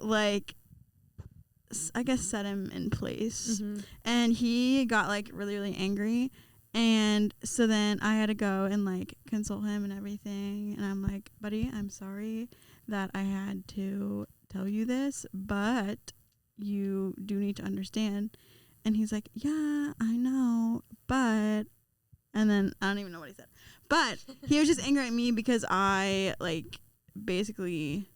A: guess set him in place. And he got like really, really angry, And so then I had to go and like console him and everything. And I'm like, buddy, I'm sorry that I had to tell you this, but you do need to understand. And he's like, yeah, I know, but, and then I don't even know what he said, but he was just angry at me because I like basically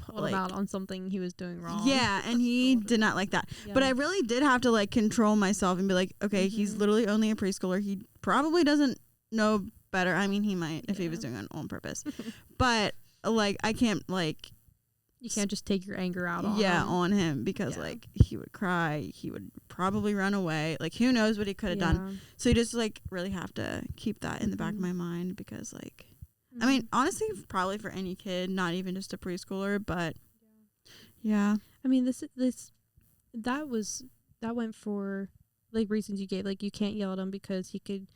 E: Called him out on something he was doing wrong.
A: Yeah, and he did not like that.
E: Yeah.
A: But I really did have to like control myself and be like, okay, he's literally only a preschooler. He probably doesn't know better. I mean, he might if he was doing it on purpose. But like I can't like
E: You can't just take your anger out on him.
A: on him because like he would cry, he would probably run away. Like who knows what he could have done. So you just like really have to keep that in the back of my mind because like I mean, honestly, probably for any kid, not even just a preschooler, but yeah.
E: I mean, that went for like reasons you gave. Like you can't yell at him because he could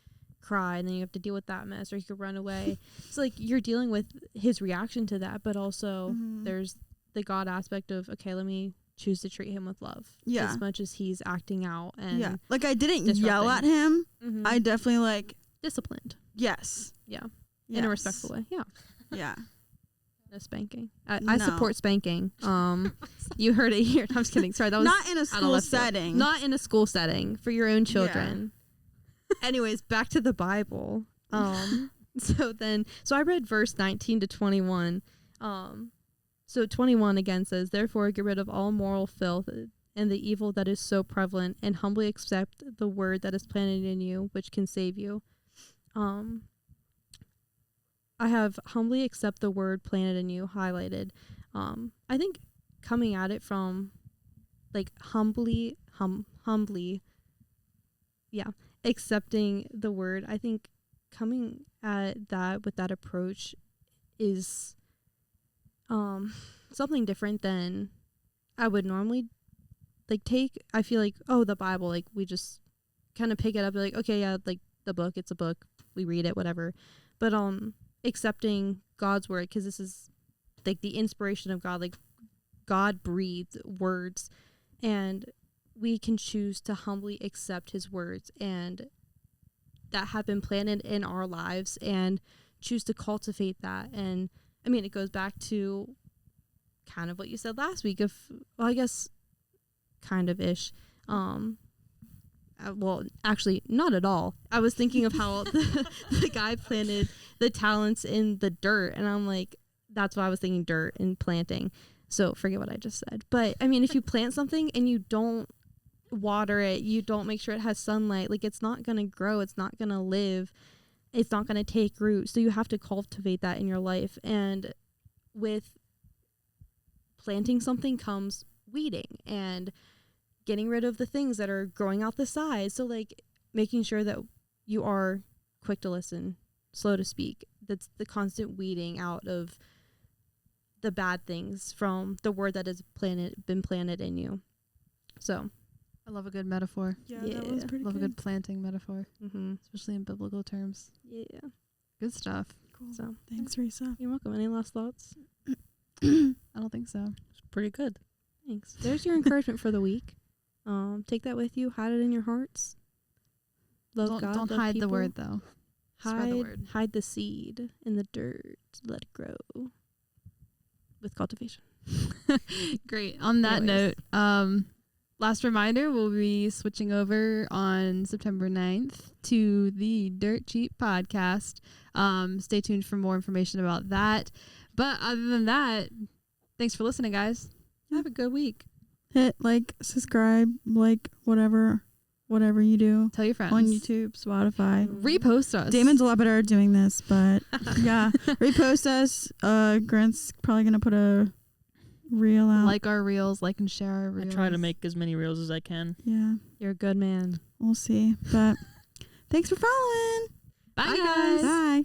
E: cry and then you have to deal with that mess, or he could run away. So like you're dealing with his reaction to that, but also there's the God aspect of, okay, let me choose to treat him with love.
A: Yeah.
E: As much as he's acting out and
A: like I didn't yell at him. I definitely like
E: disciplined.
A: Yes.
E: Yeah. In a respectful way. Yeah.
A: Yeah.
E: No spanking. I support spanking. You heard it here. I'm just kidding. Sorry, that was
A: not in a school setting.
E: Not in a school setting for your own children. Yeah. Anyways, back to the Bible. So I read verse 19 to 21. So 21 again says, "Therefore get rid of all moral filth and the evil that is so prevalent, and humbly accept the word that is planted in you, which can save you." I have humbly accept the word planted in you highlighted. I think coming at it from like humbly, accepting the word. I think coming at that with that approach is something different than I would normally like take. I feel like, oh, the Bible, like we just kind of pick it up like, okay, yeah, like the book, it's a book, we read it, whatever. But accepting God's word, because this is like the inspiration of God, like God breathed words, and we can choose to humbly accept his words and that have been planted in our lives and choose to cultivate that. And I mean, it goes back to kind of what you said last week of, well, I guess kind of ish. Well, actually, not at all. I was thinking of how the guy planted the talents in the dirt, and I'm like, that's why I was thinking dirt and planting. So forget what I just said. But I mean, if you plant something and you don't water it, you don't make sure it has sunlight, like it's not going to grow, it's not going to live, it's not going to take root. So you have to cultivate that in your life. And with planting something comes weeding and getting rid of the things that are growing out the sides. So like making sure that you are quick to listen, slow to speak. That's the constant weeding out of the bad things from the word that has been planted in you. So
D: I love a good metaphor.
A: Yeah. That was pretty
D: love
A: good.
D: a good planting metaphor, especially in biblical terms.
E: Yeah.
D: Good stuff.
A: Cool.
E: So
A: thanks, Reesa.
E: You're welcome. Any last thoughts?
D: I don't think so.
B: It's pretty good.
E: Thanks. There's your encouragement for the week. Take that with you. Hide it in your hearts. Love God.
D: Don't
E: love
D: hide
E: people.
D: the word though. Spread the word.
E: Hide the seed in the dirt. Let it grow with cultivation.
D: Great. On that
E: Anyways.
D: note, last reminder, we'll be switching over on September 9th to the Dirt Cheap podcast. Stay tuned for more information about that. But other than that, thanks for listening, guys. Have a good week.
A: Hit like, subscribe, like whatever you do.
D: Tell your friends.
A: On YouTube, Spotify.
D: Repost us.
A: Damon's a lot better at doing this, but yeah. Repost us. Grant's probably going to put a reel out.
D: Like our reels, like and share our reels.
B: I try to make as many reels as I can.
A: Yeah.
E: You're a good man.
A: We'll see. But thanks for following.
D: Bye guys.
A: Bye.